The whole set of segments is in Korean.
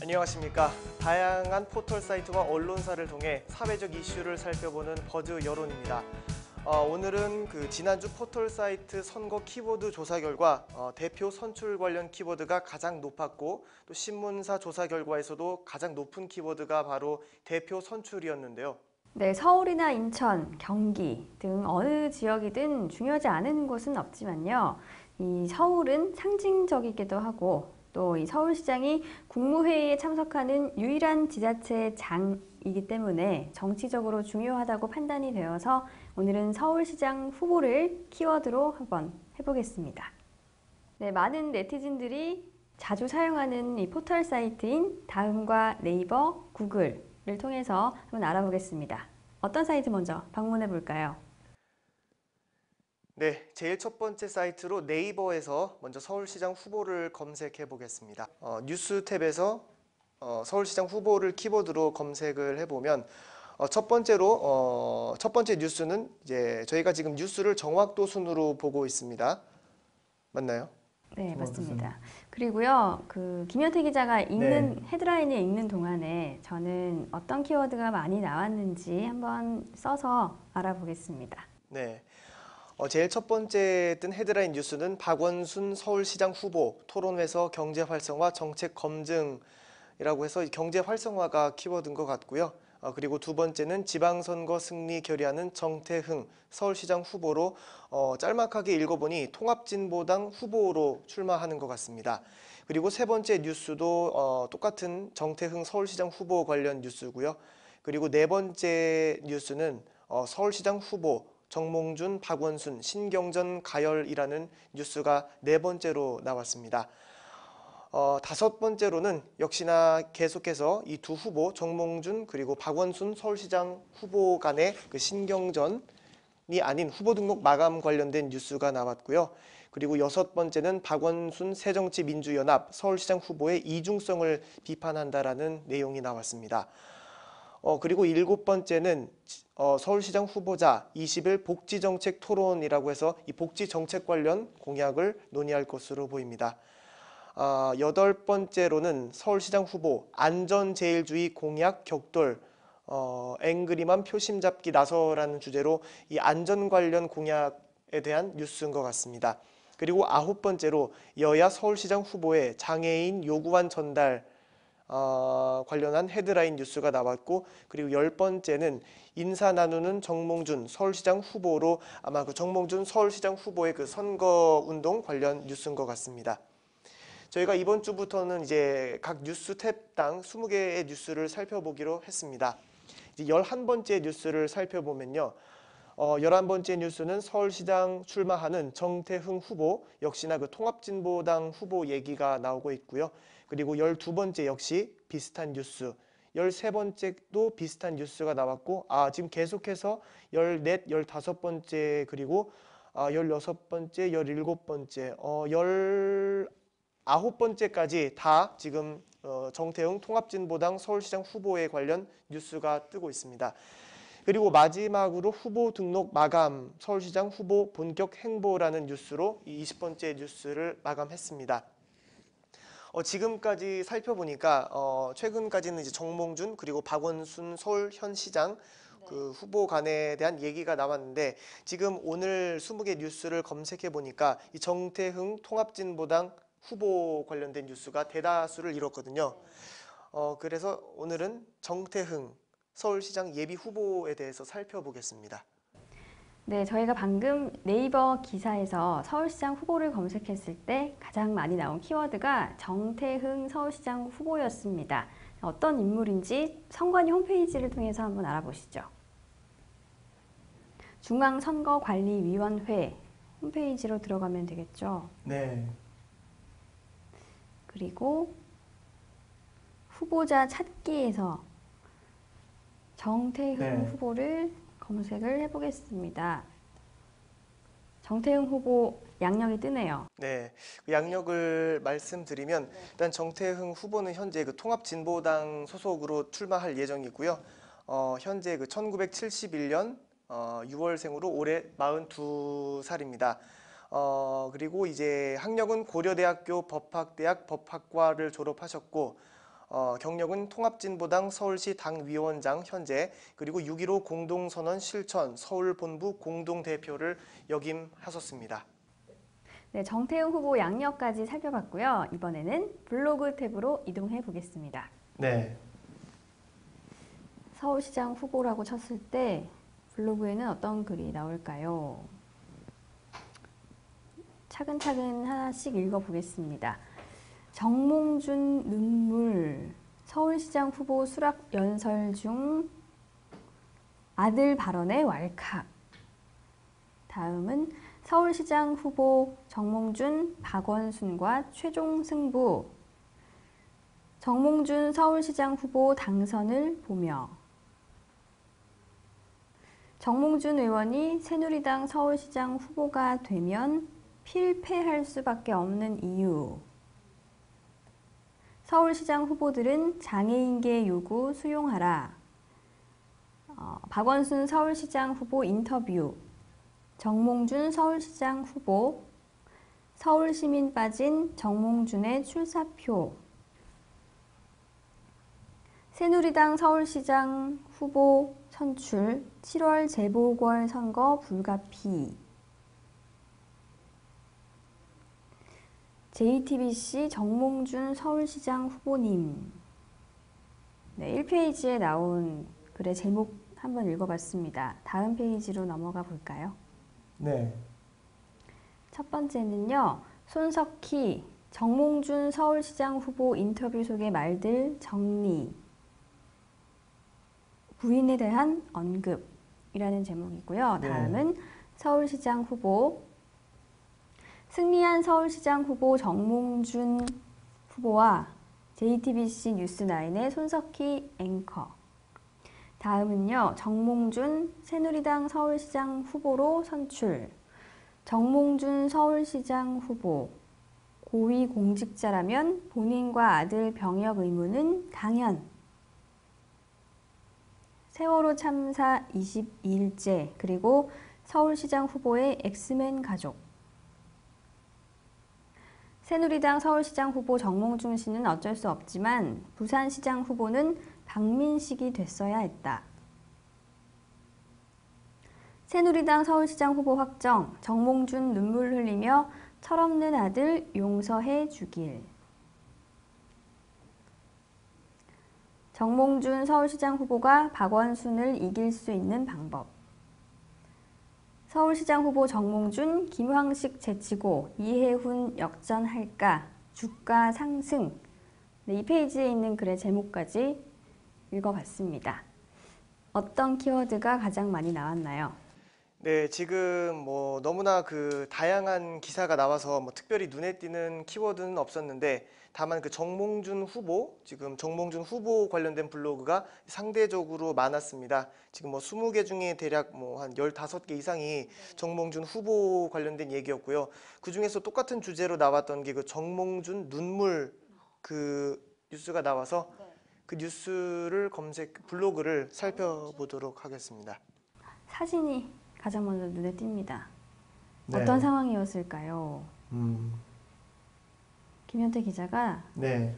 안녕하십니까. 다양한 포털 사이트와 언론사를 통해 사회적 이슈를 살펴보는 버즈 여론입니다. 오늘은 지난주 포털 사이트 선거 키워드 조사 결과 대표 선출 관련 키워드가 가장 높았고, 또 신문사 조사 결과에서도 가장 높은 키워드가 바로 대표 선출이었는데요. 네, 서울이나 인천, 경기 등 어느 지역이든 중요하지 않은 곳은 없지만요. 이 서울은 상징적이기도 하고 또 이 서울시장이 국무회의에 참석하는 유일한 지자체장이기 때문에 정치적으로 중요하다고 판단이 되어서 오늘은 서울시장 후보를 키워드로 한번 해보겠습니다. 네, 많은 네티즌들이 자주 사용하는 이 포털 사이트인 다음과 네이버, 구글을 통해서 한번 알아보겠습니다. 어떤 사이트 먼저 방문해 볼까요? 네, 제일 첫 번째 사이트로 네이버에서 먼저 서울시장 후보를 검색해 보겠습니다. 뉴스 탭에서 서울시장 후보를 키워드로 검색을 해보면 첫 번째 뉴스는 이제 저희가 지금 뉴스를 정확도 순으로 보고 있습니다. 맞나요? 네, 맞습니다. 그리고요, 김현태 기자가 읽는 헤드라인을 읽는 동안에 저는 어떤 키워드가 많이 나왔는지 한번 써서 알아보겠습니다. 네. 제일 첫 번째 뜬 헤드라인 뉴스는 박원순 서울시장 후보 토론회에서 경제 활성화 정책 검증이라고 해서 경제 활성화가 키워드인 것 같고요. 그리고 두 번째는 지방선거 승리 결의하는 정태흥 서울시장 후보로 짤막하게 읽어보니 통합진보당 후보로 출마하는 것 같습니다. 그리고 세 번째 뉴스도 똑같은 정태흥 서울시장 후보 관련 뉴스고요. 그리고 네 번째 뉴스는 서울시장 후보 정몽준, 박원순, 신경전 가열이라는 뉴스가 네 번째로 나왔습니다. 다섯 번째로는 역시나 계속해서 이 두 후보 정몽준 그리고 박원순 서울시장 후보 간의 신경전이 아닌 후보 등록 마감 관련된 뉴스가 나왔고요. 그리고 여섯 번째는 박원순 새정치민주연합 서울시장 후보의 이중성을 비판한다라는 내용이 나왔습니다. 그리고 일곱 번째는 서울시장 후보자 20일 복지정책 토론이라고 해서 이 복지정책 관련 공약을 논의할 것으로 보입니다. 여덟 번째로는 서울시장 후보 안전제일주의 공약 격돌 앵그리만 표심 잡기 나서라는 주제로 이 안전 관련 공약에 대한 뉴스인 것 같습니다. 그리고 아홉 번째로 여야 서울시장 후보의 장애인 요구안 전달 관련한 헤드라인 뉴스가 나왔고, 그리고 열 번째는 인사 나누는 정몽준 서울시장 후보로 아마 정몽준 서울시장 후보의 선거운동 관련 뉴스인 것 같습니다. 저희가 이번 주부터는 이제 각 뉴스 탭당 20개의 뉴스를 살펴보기로 했습니다. 이제 11번째 뉴스를 살펴보면요. 11번째 뉴스는 서울시장 출마하는 정태흥 후보, 역시나 통합진보당 후보 얘기가 나오고 있고요. 그리고 12번째 역시 비슷한 뉴스, 13번째도 비슷한 뉴스가 나왔고, 지금 계속해서 14, 15번째, 그리고 16번째, 17번째, 19번째까지 다 지금 정태흥 통합진보당 서울시장 후보에 관련 뉴스가 뜨고 있습니다. 그리고 마지막으로 후보 등록 마감 서울시장 후보 본격 행보라는 뉴스로 이 20번째 뉴스를 마감했습니다. 지금까지 살펴보니까 최근까지는 이제 정몽준 그리고 박원순 서울현시장 후보 간에 대한 얘기가 나왔는데, 지금 오늘 20개 뉴스를 검색해 보니까 이 정태흥 통합진보당 후보 관련된 뉴스가 대다수를 이뤘거든요. 그래서 오늘은 정태흥 서울시장 예비 후보에 대해서 살펴보겠습니다. 네, 저희가 방금 네이버 기사에서 서울시장 후보를 검색했을 때 가장 많이 나온 키워드가 정태흥 서울시장 후보였습니다. 어떤 인물인지 선관위 홈페이지를 통해서 한번 알아보시죠. 중앙선거관리위원회 홈페이지로 들어가면 되겠죠. 네. 그리고 후보자 찾기에서 정태흥 후보를 검색을 해보겠습니다. 정태흥 후보 양력이 뜨네요. 네, 양력을 말씀드리면 일단 정태흥 후보는 현재 통합진보당 소속으로 출마할 예정이고요. 현재 1971년 6월생으로 올해 42살입니다. 그리고 이제 학력은 고려대학교 법학대학 법학과를 졸업하셨고, 경력은 통합진보당 서울시 당위원장 현재, 그리고 6.15 공동선언 실천 서울본부 공동대표를 역임하셨습니다. 네, 정태웅 후보 양력까지 살펴봤고요. 이번에는 블로그 탭으로 이동해 보겠습니다. 네. 서울시장 후보라고 쳤을 때 블로그에는 어떤 글이 나올까요? 차근차근 하나씩 읽어보겠습니다. 정몽준 눈물, 서울시장 후보 수락 연설 중 아들 발언에 왈칵. 다음은 서울시장 후보 정몽준, 박원순과 최종 승부. 정몽준 서울시장 후보 당선을 보며 정몽준 의원이 새누리당 서울시장 후보가 되면 필패할 수밖에 없는 이유. 서울시장 후보들은 장애인계 요구 수용하라. 박원순 서울시장 후보 인터뷰. 정몽준 서울시장 후보. 서울시민 빠진 정몽준의 출사표. 새누리당 서울시장 후보 선출 7월 재보궐선거 불가피. JTBC 정몽준 서울시장 후보님. 네, 1페이지에 나온 글의 제목 한번 읽어봤습니다. 다음 페이지로 넘어가 볼까요? 네. 첫 번째는요. 손석희 정몽준 서울시장 후보 인터뷰 속의 말들 정리. 부인에 대한 언급이라는 제목이고요. 네. 다음은 서울시장 후보. 승리한 서울시장 후보 정몽준 후보와 JTBC 뉴스9의 손석희 앵커. 다음은요. 정몽준 새누리당 서울시장 후보로 선출. 정몽준 서울시장 후보. 고위공직자라면 본인과 아들 병역 의무는 당연. 세월호 참사 22일째, 그리고 서울시장 후보의 엑스맨 가족. 새누리당 서울시장 후보 정몽준 씨는 어쩔 수 없지만 부산시장 후보는 박민식이 됐어야 했다. 새누리당 서울시장 후보 확정, 정몽준 눈물 흘리며 철없는 아들 용서해 주길. 정몽준 서울시장 후보가 박원순을 이길 수 있는 방법. 서울시장 후보 정몽준, 김황식 제치고 이해훈 역전할까? 주가 상승. 네, 이 페이지에 있는 글의 제목까지 읽어봤습니다. 어떤 키워드가 가장 많이 나왔나요? 네, 지금 너무나 다양한 기사가 나와서 특별히 눈에 띄는 키워드는 없었는데, 다만 정몽준 후보, 지금 정몽준 후보 관련된 블로그가 상대적으로 많았습니다. 지금 20개 중에 대략 한 15개 이상이 정몽준 후보 관련된 얘기였고요. 그 중에서 똑같은 주제로 나왔던 게 정몽준 눈물 뉴스가 나와서 그 뉴스를 블로그를 살펴보도록 하겠습니다. 사진이 가장 먼저 눈에 띕니다. 네. 어떤 상황이었을까요? 김현태 기자가 네,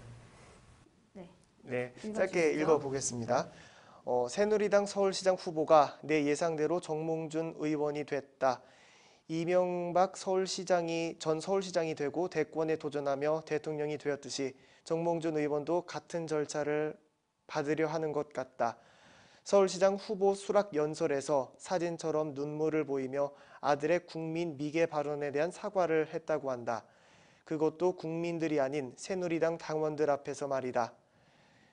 짧게 읽어보겠습니다. 새누리당 서울시장 후보가 내 예상대로 정몽준 의원이 됐다. 이명박 전 서울시장이 되고 대권에 도전하며 대통령이 되었듯이 정몽준 의원도 같은 절차를 받으려 하는 것 같다. 서울시장 후보 수락 연설에서 사진처럼 눈물을 보이며 아들의 국민 미개 발언에 대한 사과를 했다고 한다. 그것도 국민들이 아닌 새누리당 당원들 앞에서 말이다.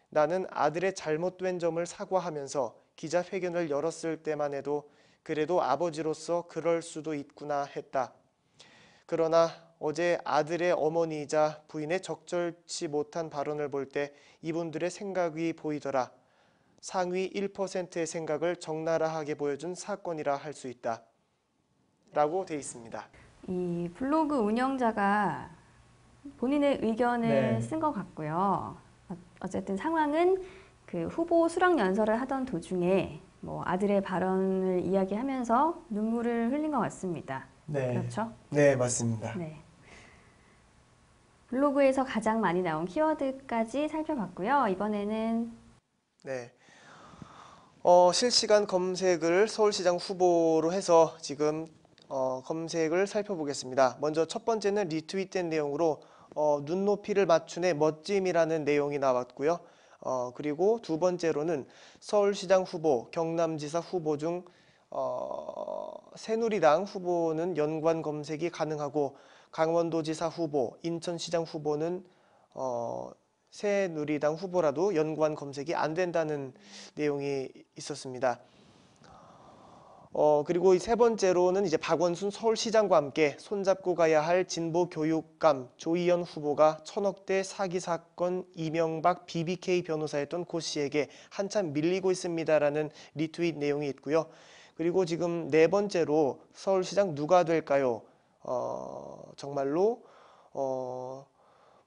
나는 아들의 잘못된 점을 사과하면서 기자회견을 열었을 때만 해도 그래도 아버지로서 그럴 수도 있구나 했다. 그러나 어제 아들의 어머니이자 부인의 적절치 못한 발언을 볼 때 이분들의 생각이 보이더라. 상위 1%의 생각을 적나라하게 보여준 사건이라 할 수 있다. 라고 돼 있습니다. 이 블로그 운영자가 본인의 의견을 쓴 것 같고요. 어쨌든 상황은 후보 수락 연설을 하던 도중에 아들의 발언을 이야기하면서 눈물을 흘린 것 같습니다. 네. 그렇죠? 네, 맞습니다. 네. 블로그에서 가장 많이 나온 키워드까지 살펴봤고요. 이번에는 네. 실시간 검색을 서울시장 후보로 해서 지금 검색을 살펴보겠습니다. 먼저 첫 번째는 리트윗된 내용으로 눈높이를 맞춘의 멋짐이라는 내용이 나왔고요. 그리고 두 번째로는 서울시장 후보, 경남지사 후보 중 새누리당 후보는 연관 검색이 가능하고 강원도지사 후보, 인천시장 후보는 새누리당 후보라도 연관 검색이 안 된다는 내용이 있었습니다. 그리고 이 세 번째로는 이제 박원순 서울시장과 함께 손잡고 가야 할 진보 교육감 조희연 후보가 천억대 사기 사건 이명박 BBK 변호사였던 고 씨에게 한참 밀리고 있습니다라는 리트윗 내용이 있고요. 그리고 지금 네 번째로 서울시장 누가 될까요? 정말로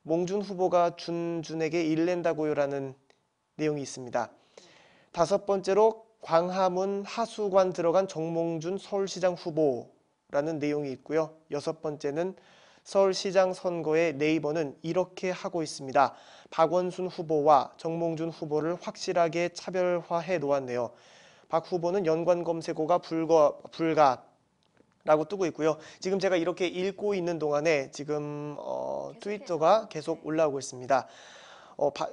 몽준 후보가 준에게 일낸다고요라는 내용이 있습니다. 다섯 번째로 광화문 하수관 들어간 정몽준 서울시장 후보라는 내용이 있고요. 여섯 번째는 서울시장 선거에 네이버는 이렇게 하고 있습니다. 박원순 후보와 정몽준 후보를 확실하게 차별화해 놓았네요. 박 후보는 연관 검색어가 불가라고 뜨고 있고요. 지금 제가 이렇게 읽고 있는 동안에 지금 트위터가 계속 올라오고 있습니다.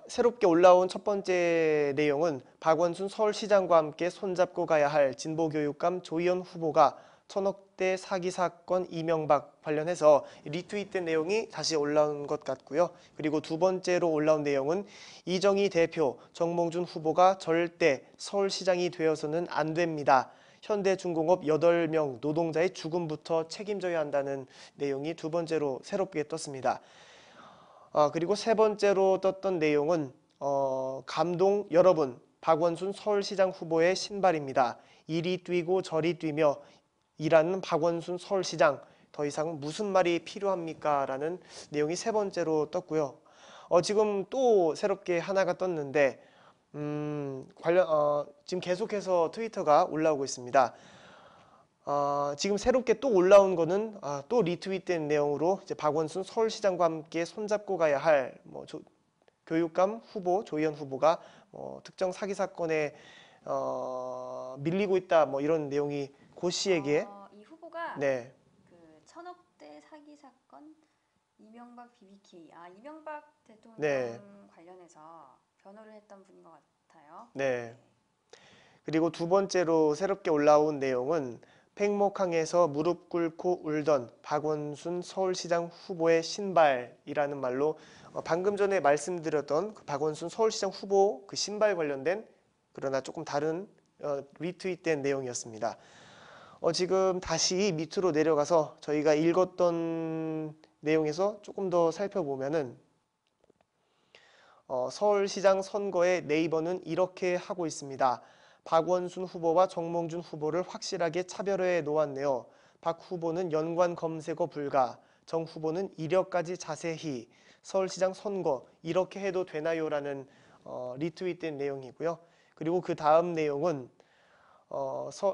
새롭게 올라온 첫 번째 내용은 박원순 서울시장과 함께 손잡고 가야 할 진보교육감 조희연 후보가 천억대 사기 사건 이명박 관련해서 리트윗된 내용이 다시 올라온 것 같고요. 그리고 두 번째로 올라온 내용은 이정희 대표, 정몽준 후보가 절대 서울시장이 되어서는 안 됩니다. 현대중공업 8명 노동자의 죽음부터 책임져야 한다는 내용이 두 번째로 새롭게 떴습니다. 그리고 세 번째로 떴던 내용은 감동 여러분, 박원순 서울시장 후보의 신발입니다. 이리 뛰고 저리 뛰며 일하는 박원순 서울시장, 더 이상 무슨 말이 필요합니까? 라는 내용이 세 번째로 떴고요. 지금 또 새롭게 하나가 떴는데 지금 계속해서 트위터가 올라오고 있습니다. 지금 새롭게 또 올라온 거는 또 리트윗된 내용으로 이제 박원순 서울시장과 함께 손잡고 가야 할 교육감 후보 조희연 후보가 특정 사기 사건에 밀리고 있다 이런 내용이 고 씨에게 이 후보가 네, 그 천억대 사기 사건 이명박 BBK 이명박 대통령 네, 관련해서 변호를 했던 분인 것 같아요. 네. 그리고 두 번째로 새롭게 올라온 내용은 팽목항에서 무릎 꿇고 울던 박원순 서울시장 후보의 신발이라는 말로 방금 전에 말씀드렸던 그 박원순 서울시장 후보 그 신발 관련된 그러나 조금 다른 리트윗된 내용이었습니다. 지금 다시 밑으로 내려가서 저희가 읽었던 내용에서 조금 더 살펴보면은 서울시장 선거에 네이버는 이렇게 하고 있습니다. 박원순 후보와 정몽준 후보를 확실하게 차별해 놓았네요. 박 후보는 연관 검색어 불가, 정 후보는 이력까지 자세히, 서울시장 선거 이렇게 해도 되나요?라는 리트윗된 내용이고요. 그리고 그 다음 내용은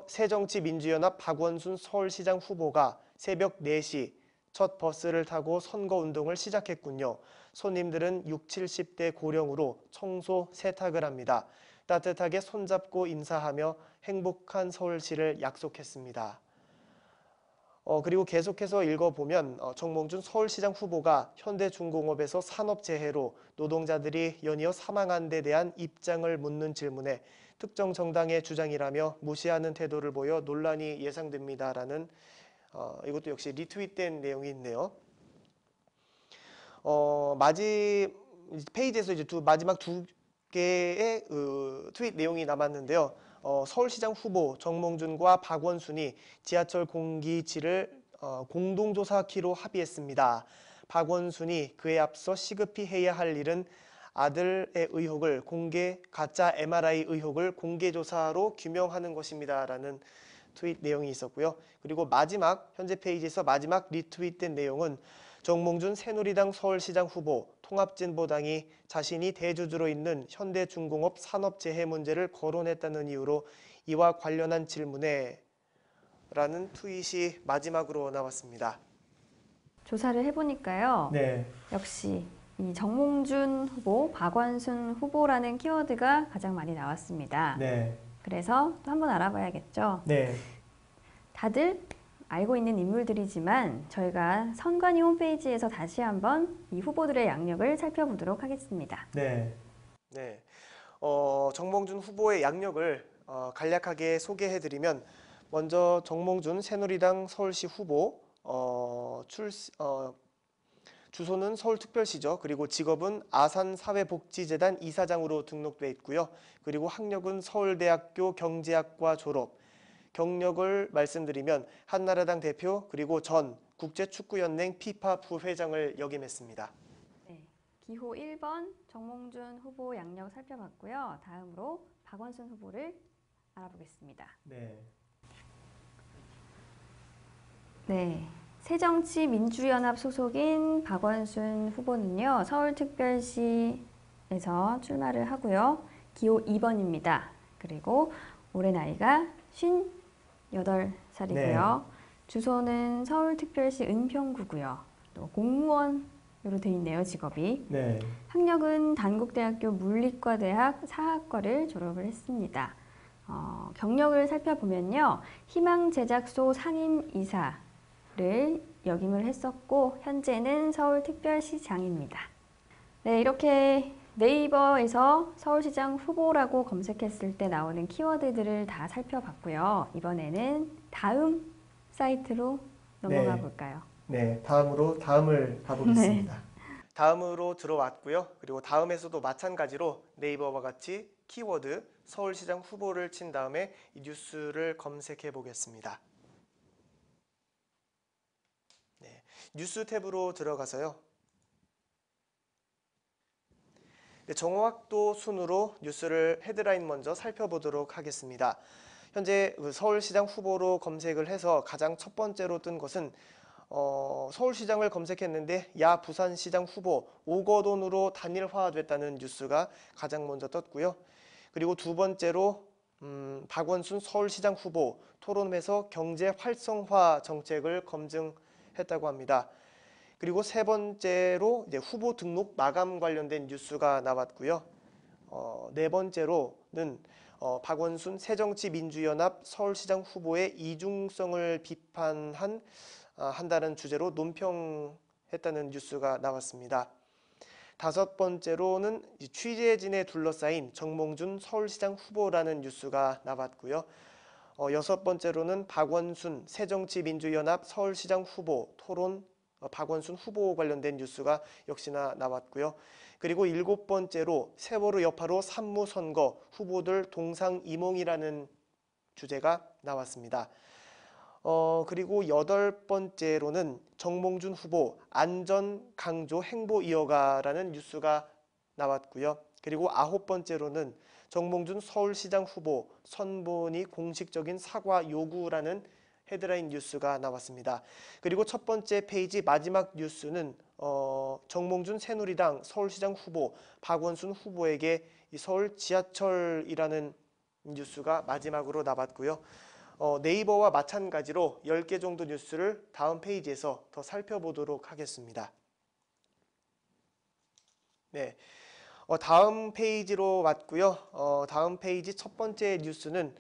새정치민주연합 박원순 서울시장 후보가 새벽 4시 첫 버스를 타고 선거운동을 시작했군요. 손님들은 60, 70대 고령으로 청소, 세탁을 합니다. 따뜻하게 손잡고 인사하며 행복한 서울시를 약속했습니다. 그리고 계속해서 읽어보면 정몽준 서울시장 후보가 현대중공업에서 산업재해로 노동자들이 연이어 사망한 데 대한 입장을 묻는 질문에 특정 정당의 주장이라며 무시하는 태도를 보여 논란이 예상됩니다라는 이것도 역시 리트윗된 내용이 있네요. 페이지에서 이제 마지막 두 개의 트윗 내용이 남았는데요. 서울시장 후보 정몽준과 박원순이 지하철 공기질을 공동조사하기로 합의했습니다. 박원순이 그에 앞서 시급히 해야 할 일은 아들의 의혹을 가짜 MRI 의혹을 공개조사로 규명하는 것입니다라는 트윗 내용이 있었고요. 그리고 현재 페이지에서 마지막 리트윗된 내용은 정몽준 새누리당 서울시장 후보 통합진보당이 자신이 대주주로 있는 현대중공업 산업재해 문제를 거론했다는 이유로 이와 관련한 질문에 라는 트윗이 마지막으로 나왔습니다. 조사를 해보니까요. 네. 역시 이 정몽준 후보, 박원순 후보라는 키워드가 가장 많이 나왔습니다. 네. 그래서 또 한번 알아봐야겠죠. 네. 다들 알고 있는 인물들이지만 저희가 선관위 홈페이지에서 다시 한번 이 후보들의 양력을 살펴보도록 하겠습니다. 네. 네. 정몽준 후보의 양력을 간략하게 소개해드리면 먼저 정몽준 새누리당 서울시 후보 주소는 서울특별시죠. 그리고 직업은 아산사회복지재단 이사장으로 등록돼 있고요. 그리고 학력은 서울대학교 경제학과 졸업. 경력을 말씀드리면 한나라당 대표 그리고 전 국제축구연맹 피파 부회장을 역임했습니다. 네, 기호 1번 정몽준 후보 양력 살펴봤고요. 다음으로 박원순 후보를 알아보겠습니다. 네. 네, 새정치민주연합 소속인 박원순 후보는요. 서울특별시에서 출마를 하고요. 기호 2번입니다. 그리고 올해 나이가 58살이고요. 네. 주소는 서울특별시 은평구고요. 또 공무원으로 돼 있네요, 직업이. 네. 학력은 단국대학교 물리과대학 사학과를 졸업을 했습니다. 경력을 살펴보면요. 희망제작소 상임이사를 역임을 했었고 현재는 서울특별시장입니다. 네, 이렇게 네이버에서 서울시장 후보라고 검색했을 때 나오는 키워드들을 다 살펴봤고요. 이번에는 다음 사이트로 넘어가 볼까요? 네, 다음을 봐보겠습니다. 다음으로 들어왔고요. 그리고 다음에서도 마찬가지로 네이버와 같이 키워드 서울시장 후보를 친 다음에 이 뉴스를 검색해 보겠습니다. 네, 뉴스 탭으로 들어가서요. 네, 정확도 순으로 뉴스를 헤드라인 먼저 살펴보도록 하겠습니다. 현재 서울시장 후보로 검색을 해서 가장 첫 번째로 뜬 것은 서울시장을 검색했는데 야 부산시장 후보 오거돈으로 단일화됐다는 뉴스가 가장 먼저 떴고요. 그리고 두 번째로 박원순 서울시장 후보 토론회에서 경제 활성화 정책을 검증했다고 합니다. 그리고 세 번째로 이제 후보 등록 마감 관련된 뉴스가 나왔고요. 네 번째로는 박원순 새정치민주연합 서울시장 후보의 이중성을 한다는 주제로 논평했다는 뉴스가 나왔습니다. 다섯 번째로는 취재진에 둘러싸인 정몽준 서울시장 후보라는 뉴스가 나왔고요. 여섯 번째로는 박원순 새정치민주연합 서울시장 후보 토론 박원순 후보 관련된 뉴스가 역시나 나왔고요. 그리고 일곱 번째로 세월호 여파로 산무선거 후보들 동상이몽이라는 주제가 나왔습니다. 그리고 여덟 번째로는 정몽준 후보 안전 강조 행보 이어가라는 뉴스가 나왔고요. 그리고 아홉 번째로는 정몽준 서울시장 후보 선본이 공식적인 사과 요구라는 헤드라인 뉴스가 나왔습니다. 그리고 첫 번째 페이지 마지막 뉴스는 정몽준 새누리당 서울시장 후보 박원순 후보에게 이 서울 지하철이라는 뉴스가 마지막으로 나왔고요. 네이버와 마찬가지로 10개 정도 뉴스를 다음 페이지에서 더 살펴보도록 하겠습니다. 네, 다음 페이지로 왔고요. 다음 페이지 첫 번째 뉴스는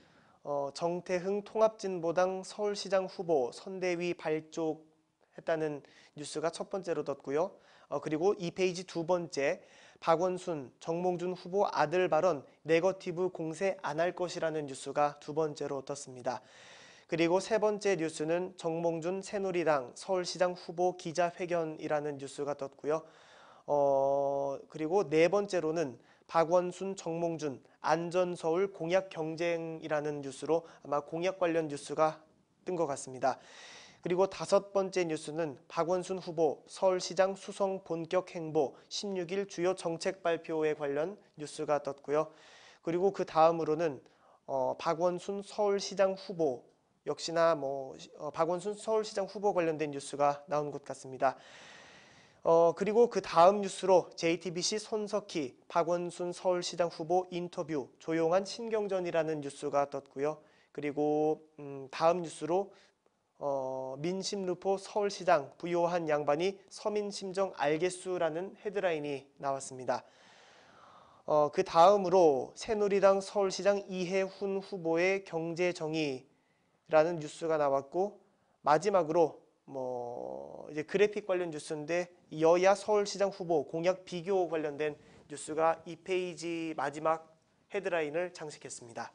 정태흥 통합진보당 서울시장 후보 선대위 발족했다는 뉴스가 첫 번째로 떴고요. 그리고 이 페이지 두 번째 박원순, 정몽준 후보 아들 발언 네거티브 공세 안 할 것이라는 뉴스가 두 번째로 떴습니다. 그리고 세 번째 뉴스는 정몽준 새누리당 서울시장 후보 기자회견이라는 뉴스가 떴고요. 그리고 네 번째로는 박원순, 정몽준, 안전서울 공약 경쟁이라는 뉴스로 아마 공약 관련 뉴스가 뜬 것 같습니다. 그리고 다섯 번째 뉴스는 박원순 후보 서울시장 수성 본격 행보 16일 주요 정책 발표에 관련 뉴스가 떴고요. 그리고 그 다음으로는 박원순 서울시장 후보 역시나 박원순 서울시장 후보 관련된 뉴스가 나온 것 같습니다. 그리고 그 다음 뉴스로 JTBC 손석희, 박원순 서울시장 후보 인터뷰, 조용한 신경전이라는 뉴스가 떴고요. 그리고 다음 뉴스로 민심루포 서울시장 부요한 양반이 서민심정 알겠수라는 헤드라인이 나왔습니다. 그 다음으로 새누리당 서울시장 이해훈 후보의 경제정의라는 뉴스가 나왔고, 마지막으로 이제 그래픽 관련 뉴스인데 여야 서울시장 후보 공약 비교 관련된 뉴스가 2페이지 마지막 헤드라인을 장식했습니다.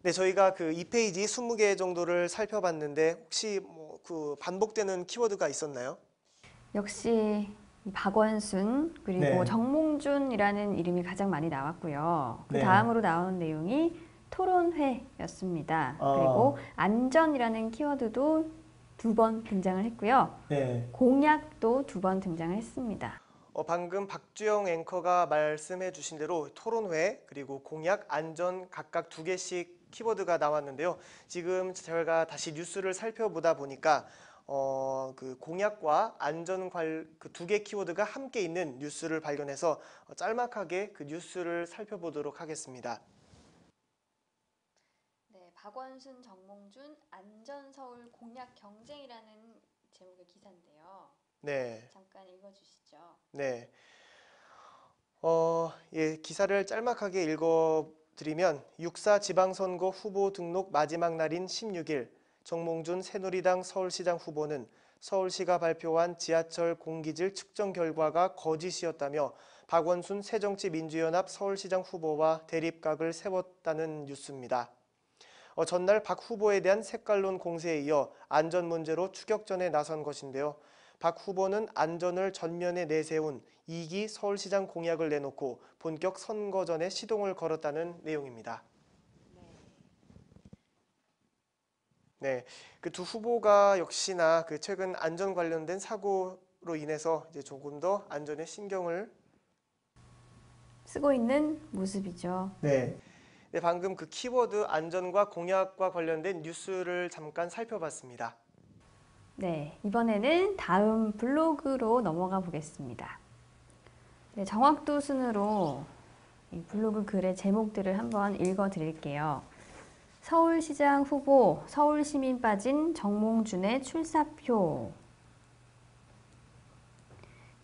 네, 저희가 그 2페이지 20개 정도를 살펴봤는데 혹시 그 반복되는 키워드가 있었나요? 역시 이 박원순 그리고 네. 정몽준이라는 이름이 가장 많이 나왔고요. 그 네. 다음으로 나온 내용이 토론회였습니다. 그리고 안전이라는 키워드도 2번 등장을 했고요. 네. 공약도 2번 등장을 했습니다. 방금 박주영 앵커가 말씀해 주신 대로 토론회 그리고 공약, 안전 각각 2개씩 키워드가 나왔는데요. 지금 저희가 다시 뉴스를 살펴보다 보니까 그 공약과 안전 그 2개 키워드가 함께 있는 뉴스를 발견해서 짤막하게 그 뉴스를 살펴보도록 하겠습니다. 네, 박원순, 정몽준, 안전서울 공약 경쟁이라는 제목의 기사인데요. 네. 잠깐 읽어주시죠. 네. 예, 기사를 짤막하게 읽어드리면 6.4 지방선거 후보 등록 마지막 날인 16일 정몽준 새누리당 서울시장 후보는 서울시가 발표한 지하철 공기질 측정 결과가 거짓이었다며 박원순 새정치민주연합 서울시장 후보와 대립각을 세웠다는 뉴스입니다. 전날 박 후보에 대한 색깔론 공세에 이어 안전 문제로 추격전에 나선 것인데요. 박 후보는 안전을 전면에 내세운 2기 서울시장 공약을 내놓고 본격 선거전에 시동을 걸었다는 내용입니다. 네, 그 두 후보가 역시나 그 최근 안전 관련된 사고로 인해서 이제 조금 더 안전에 신경을 쓰고 있는 모습이죠. 네. 네, 방금 그 키워드 안전과 공약과 관련된 뉴스를 잠깐 살펴봤습니다. 네, 이번에는 다음 블로그로 넘어가 보겠습니다. 네, 정확도 순으로 이 블로그 글의 제목들을 한번 읽어 드릴게요. 서울시장 후보, 서울시민 빠진 정몽준의 출사표.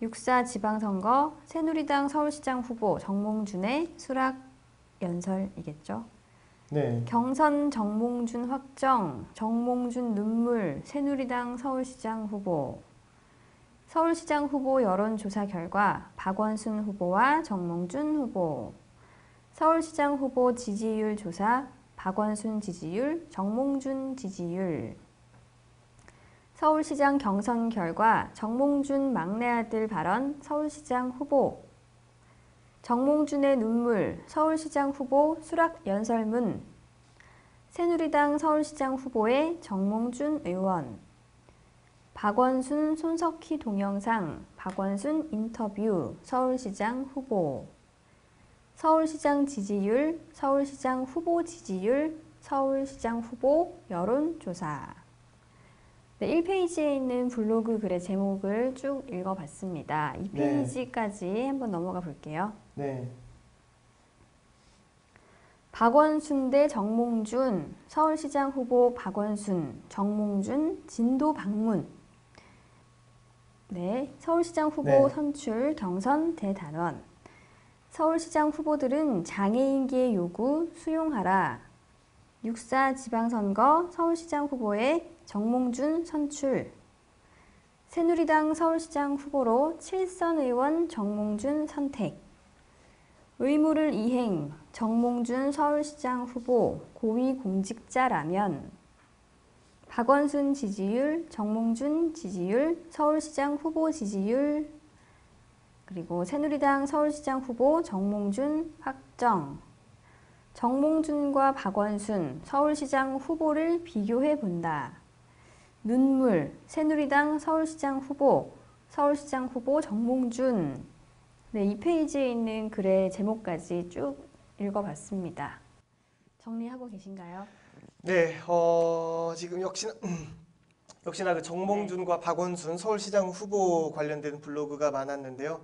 6.4 지방선거, 새누리당 서울시장 후보 정몽준의 수락 연설이겠죠. 네. 경선 정몽준 확정, 정몽준 눈물, 새누리당 서울시장 후보. 서울시장 후보 여론조사 결과 박원순 후보와 정몽준 후보. 서울시장 후보 지지율 조사, 박원순 지지율, 정몽준 지지율. 서울시장 경선 결과 정몽준 막내 아들 발언, 서울시장 후보. 정몽준의 눈물, 서울시장 후보 수락 연설문. 새누리당 서울시장 후보의 정몽준 의원. 박원순 손석희 동영상, 박원순 인터뷰, 서울시장 후보. 서울시장 지지율, 서울시장 후보 지지율, 서울시장 후보 여론조사. 네, 1페이지에 있는 블로그 글의 제목을 쭉 읽어봤습니다. 2페이지까지 한번 넘어가 볼게요. 네. 박원순 대 정몽준, 서울시장 후보 박원순, 정몽준 진도 방문. 네, 서울시장 후보 선출 경선 대단원. 서울시장 후보들은 장애인계의 요구 수용하라. 6.4 지방선거 서울시장 후보의 정몽준 선출. 새누리당 서울시장 후보로 7선 의원 정몽준 선택. 의무를 이행, 정몽준 서울시장 후보 고위공직자라면. 박원순 지지율, 정몽준 지지율, 서울시장 후보 지지율. 그리고 새누리당 서울시장 후보 정몽준 확정. 정몽준과 박원순 서울시장 후보를 비교해 본다. 눈물, 새누리당 서울시장 후보, 서울시장 후보 정몽준. 네, 2페이지에 있는 글의 제목까지 쭉 읽어봤습니다. 정리하고 계신가요? 네, 지금 역시나 그 정몽준과 박원순 서울시장 후보 관련된 블로그가 많았는데요.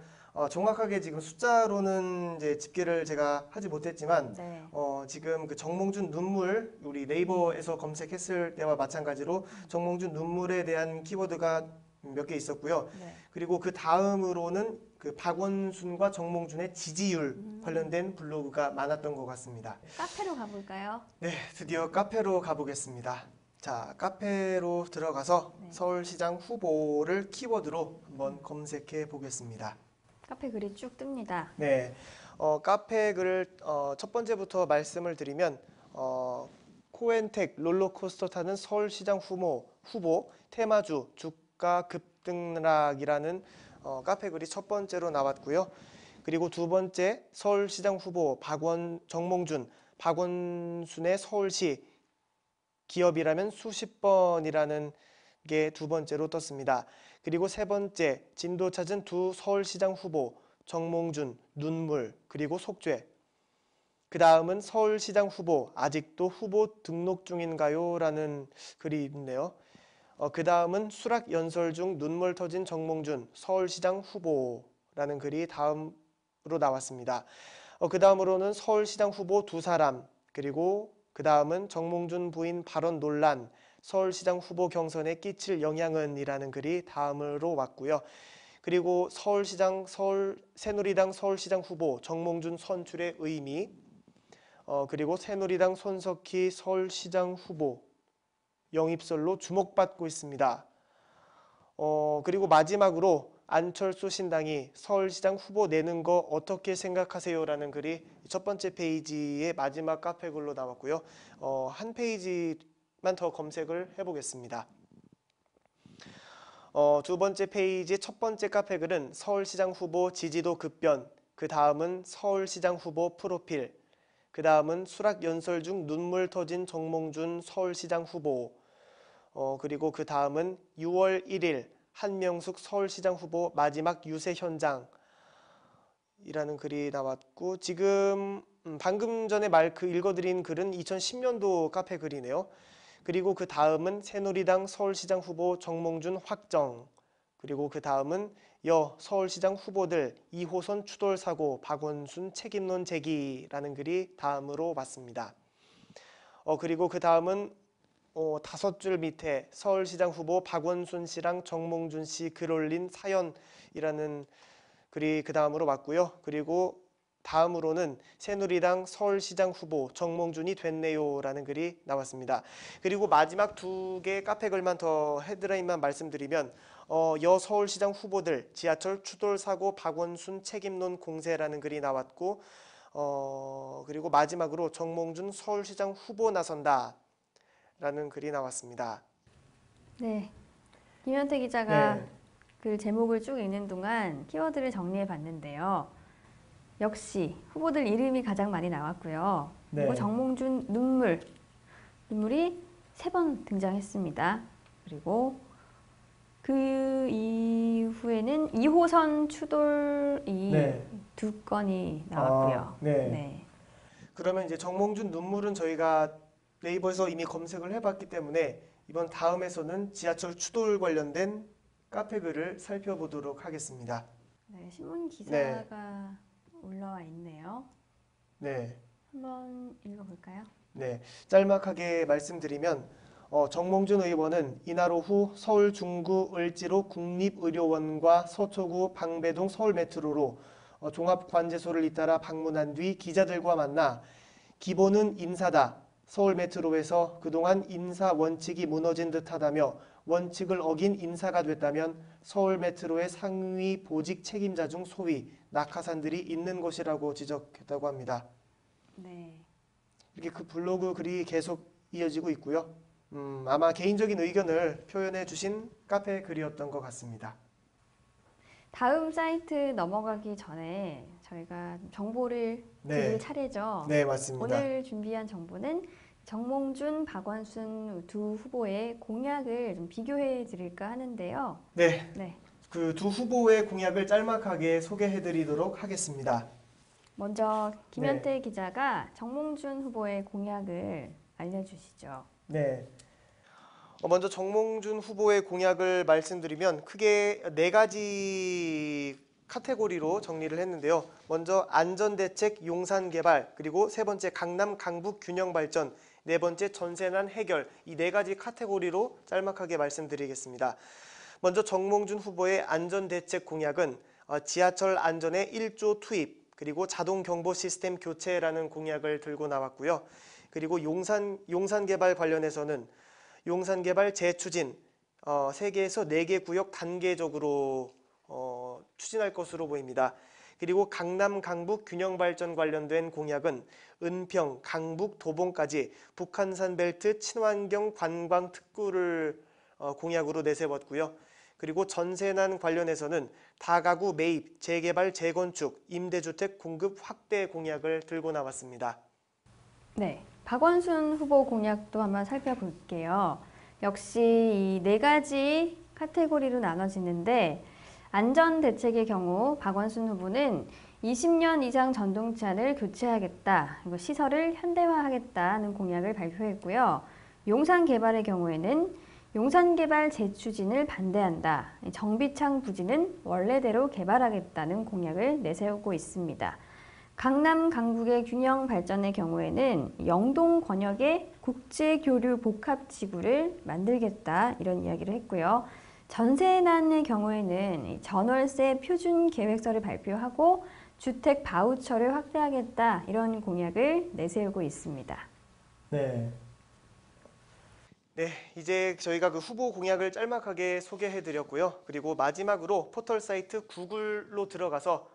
정확하게 지금 숫자로는 이제 집계를 제가 하지 못했지만 네. 지금 그 정몽준 눈물 우리 네이버에서 검색했을 때와 마찬가지로 정몽준 눈물에 대한 키워드가 몇 개 있었고요. 네. 그리고 그 다음으로는 그 박원순과 정몽준의 지지율 관련된 블로그가 많았던 것 같습니다. 카페로 가볼까요? 네, 드디어 카페로 가보겠습니다. 자, 카페로 들어가서 네. 서울시장 후보를 키워드로 한번 검색해 보겠습니다. 카페 글이 쭉 뜹니다. 네, 카페 글을 첫 번째부터 말씀을 드리면 코엔텍 롤러코스터 타는 서울시장 후보 테마주 주가 급등락이라는 카페 글이 첫 번째로 나왔고요. 그리고 두 번째 서울시장 후보 정몽준 박원순의 서울시 기업이라면 수십 번이라는 게 두 번째로 떴습니다. 그리고 세 번째 진도 찾은 두 서울시장 후보 정몽준 눈물 그리고 속죄. 그 다음은 서울시장 후보 아직도 후보 등록 중인가요? 라는 글이 있네요. 그 다음은 수락 연설 중 눈물 터진 정몽준 서울시장 후보라는 글이 다음으로 나왔습니다. 그 다음으로는 서울시장 후보 두 사람 그리고 그 다음은 정몽준 부인 발언 논란 서울시장 후보 경선에 끼칠 영향은 이라는 글이 다음으로 왔고요. 그리고 새누리당 서울시장 후보 정몽준 선출의 의미 그리고 새누리당 손석희 서울시장 후보 영입설로 주목받고 있습니다. 그리고 마지막으로 안철수 신당이 서울시장 후보 내는 거 어떻게 생각하세요? 라는 글이 첫 번째 페이지의 마지막 카페 글로 나왔고요. 한 페이지만 더 검색을 해보겠습니다. 두 번째 페이지 첫 번째 카페 글은 서울시장 후보 지지도 급변, 그 다음은 서울시장 후보 프로필, 그 다음은 수락 연설 중 눈물 터진 정몽준 서울시장 후보, 그리고 그 다음은 6월 1일 한명숙 서울시장 후보 마지막 유세 현장이라는 글이 나왔고 지금 방금 전에 읽어드린 글은 2010년도 카페 글이네요. 그리고 그 다음은 새누리당 서울시장 후보 정몽준 확정 그리고 그 다음은 서울시장 후보들 2호선 추돌 사고 박원순 책임론 제기라는 글이 다음으로 왔습니다. 그리고 그 다음은 다섯 줄 밑에 서울시장 후보 박원순 씨랑 정몽준 씨 글 올린 사연이라는 글이 그 다음으로 왔고요. 그리고 다음으로는 새누리당 서울시장 후보 정몽준이 됐네요라는 글이 나왔습니다. 그리고 마지막 두 개의 카페 글만 더 헤드라인만 말씀드리면 서울시장 후보들 지하철 추돌 사고 박원순 책임론 공세라는 글이 나왔고 그리고 마지막으로 정몽준 서울시장 후보 나선다 라는 글이 나왔습니다. 네, 김현태 기자가 네. 글 제목을 쭉 읽는 동안 키워드를 정리해 봤는데요. 역시 후보들 이름이 가장 많이 나왔고요. 그리고 네. 정몽준 눈물이 3번 등장했습니다. 그리고 그 이후에는 2호선 추돌이 네. 2건이 나왔고요. 네. 그러면 이제 정몽준 눈물은 저희가 네이버에서 이미 검색을 해봤기 때문에 이번 다음에서는 지하철 추돌 관련된 카페 글을 살펴보도록 하겠습니다. 네, 신문 기사가 올라와 있네요. 네. 한번 읽어볼까요? 네. 짤막하게 말씀드리면 정몽준 의원은 이날 오후 서울 중구 을지로 국립의료원과 서초구 방배동 서울메트로로 종합관제소를 잇따라 방문한 뒤 기자들과 만나 기본은 인사다. 서울메트로에서 그동안 인사 원칙이 무너진 듯하다며 원칙을 어긴 인사가 됐다면 서울메트로의 상위 보직 책임자 중 소위 낙하산들이 있는 것이라고 지적했다고 합니다. 네. 이렇게 그 블로그 글이 계속 이어지고 있고요. 아마 개인적인 의견을 표현해 주신 카페 글이었던 것 같습니다. 다음 사이트 넘어가기 전에 저희가 정보를 드릴 차례죠. 네, 맞습니다. 오늘 준비한 정보는 정몽준, 박원순 두 후보의 공약을 좀 비교해 드릴까 하는데요. 네. 그 두 후보의 공약을 짤막하게 소개해 드리도록 하겠습니다. 먼저 김현태 기자가 정몽준 후보의 공약을 알려주시죠. 네. 먼저 정몽준 후보의 공약을 말씀드리면 크게 네 가지 카테고리로 정리를 했는데요. 먼저 안전대책, 용산개발, 그리고 세 번째 강남 강북 균형발전, 네 번째 전세난 해결, 이 네 가지 카테고리로 짤막하게 말씀드리겠습니다. 먼저 정몽준 후보의 안전대책 공약은 지하철 안전에 1조 투입, 그리고 자동경보 시스템 교체라는 공약을 들고 나왔고요. 그리고 용산개발 관련해서는 용산개발 재추진, 3개에서 4개 구역 단계적으로 추진할 것으로 보입니다. 그리고 강남 강북 균형 발전 관련된 공약은 은평, 강북, 도봉까지 북한산 벨트 친환경 관광 특구를 공약으로 내세웠고요. 그리고 전세난 관련해서는 다가구 매입, 재개발, 재건축, 임대주택 공급 확대 공약을 들고 나왔습니다. 네, 박원순 후보 공약도 한번 살펴볼게요. 역시 이 네 가지 카테고리로 나눠지는데 안전 대책의 경우 박원순 후보는 20년 이상 전동차를 교체하겠다, 그리고 시설을 현대화하겠다는 공약을 발표했고요. 용산 개발의 경우에는 용산 개발 재추진을 반대한다. 정비창 부지는 원래대로 개발하겠다는 공약을 내세우고 있습니다. 강남 강북의 균형 발전의 경우에는 영동 권역에 국제교류 복합지구를 만들겠다, 이런 이야기를 했고요. 전세난의 경우에는 전월세 표준 계획서를 발표하고 주택 바우처를 확대하겠다, 이런 공약을 내세우고 있습니다. 네, 이제 저희가 그 후보 공약을 짤막하게 소개해드렸고요. 그리고 마지막으로 포털 사이트 구글로 들어가서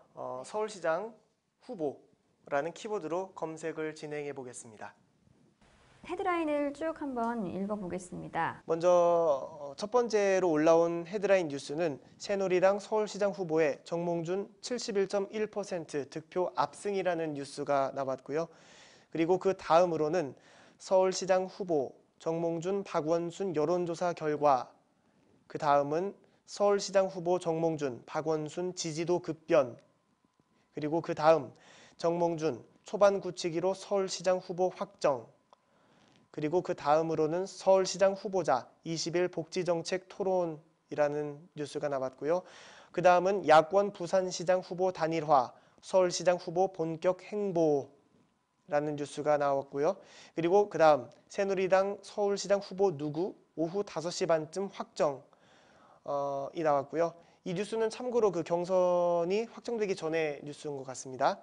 서울시장 후보라는 키워드로 검색을 진행해 보겠습니다. 헤드라인을 쭉 한번 읽어보겠습니다. 먼저 첫 번째로 올라온 헤드라인 뉴스는 새누리당 서울시장 후보의 정몽준 71.1% 득표 압승이라는 뉴스가 나왔고요. 그리고 그 다음으로는 서울시장 후보 정몽준, 박원순 여론조사 결과, 그 다음은 서울시장 후보 정몽준, 박원순 지지도 급변, 그리고 그 다음 정몽준 초반 굳히기로 서울시장 후보 확정, 그리고 그 다음으로는 서울시장 후보자 20일 복지정책 토론이라는 뉴스가 나왔고요. 그 다음은 야권 부산시장 후보 단일화, 서울시장 후보 본격 행보라는 뉴스가 나왔고요. 그리고 그 다음 새누리당 서울시장 후보 누구? 오후 5시 반쯤 확정이 나왔고요. 이 뉴스는 참고로 그 경선이 확정되기 전에 뉴스인 것 같습니다.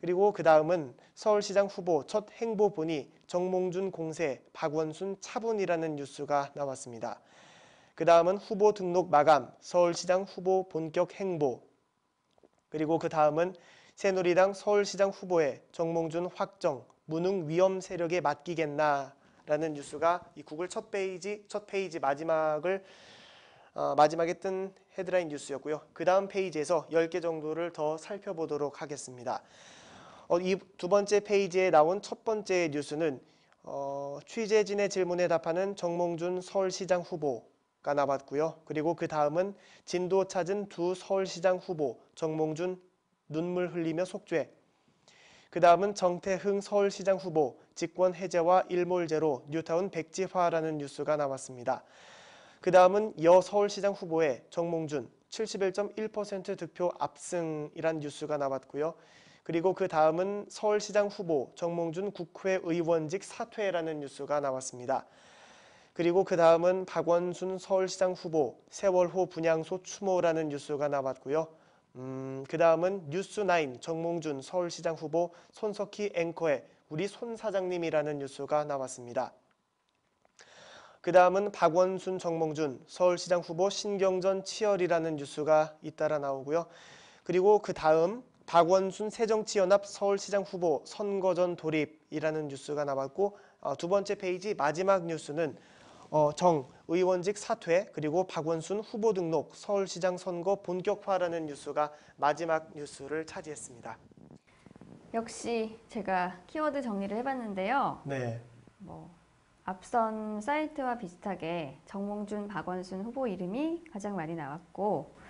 그리고 그 다음은 서울시장 후보 첫 행보본이 정몽준 공세, 박원순 차분이라는 뉴스가 나왔습니다. 그 다음은 후보 등록 마감, 서울시장 후보 본격 행보, 그리고 그 다음은 새누리당 서울시장 후보의 정몽준 확정, 무능 위험 세력에 맡기겠나라는 뉴스가 이 구글 첫 페이지 마지막에 뜬 헤드라인 뉴스였고요. 그 다음 페이지에서 10개 정도를 더 살펴보도록 하겠습니다. 이 두 번째 페이지에 나온 첫 번째 뉴스는 취재진의 질문에 답하는 정몽준 서울시장 후보가 나왔고요. 그리고 그 다음은 진도 찾은 두 서울시장 후보, 정몽준 눈물 흘리며 속죄. 그 다음은 정태흥 서울시장 후보, 직권 해제와 일몰제로 뉴타운 백지화라는 뉴스가 나왔습니다. 그 다음은 여 서울시장 후보의 정몽준 71.1% 득표 압승이란 뉴스가 나왔고요. 그리고 그 다음은 서울시장 후보 정몽준 국회의원직 사퇴라는 뉴스가 나왔습니다. 그리고 그 다음은 박원순 서울시장 후보 세월호 분향소 추모라는 뉴스가 나왔고요. 그 다음은 뉴스9 정몽준 서울시장 후보 손석희 앵커의 우리 손 사장님이라는 뉴스가 나왔습니다. 그 다음은 박원순 정몽준 서울시장 후보 신경전 치열이라는 뉴스가 잇따라 나오고요. 그리고 그 다음 박원순 새정치연합 서울시장 후보 선거전 돌입이라는 뉴스가 나왔고, 두 번째 페이지 마지막 뉴스는 정 의원직 사퇴, 그리고 박원순 후보 등록 서울시장 선거 본격화라는 뉴스가 마지막 뉴스를 차지했습니다. 역시 제가 키워드 정리를 해봤는데요. 네. 앞선 사이트와 비슷하게 정몽준, 박원순 후보 이름이 가장 많이 나왔고,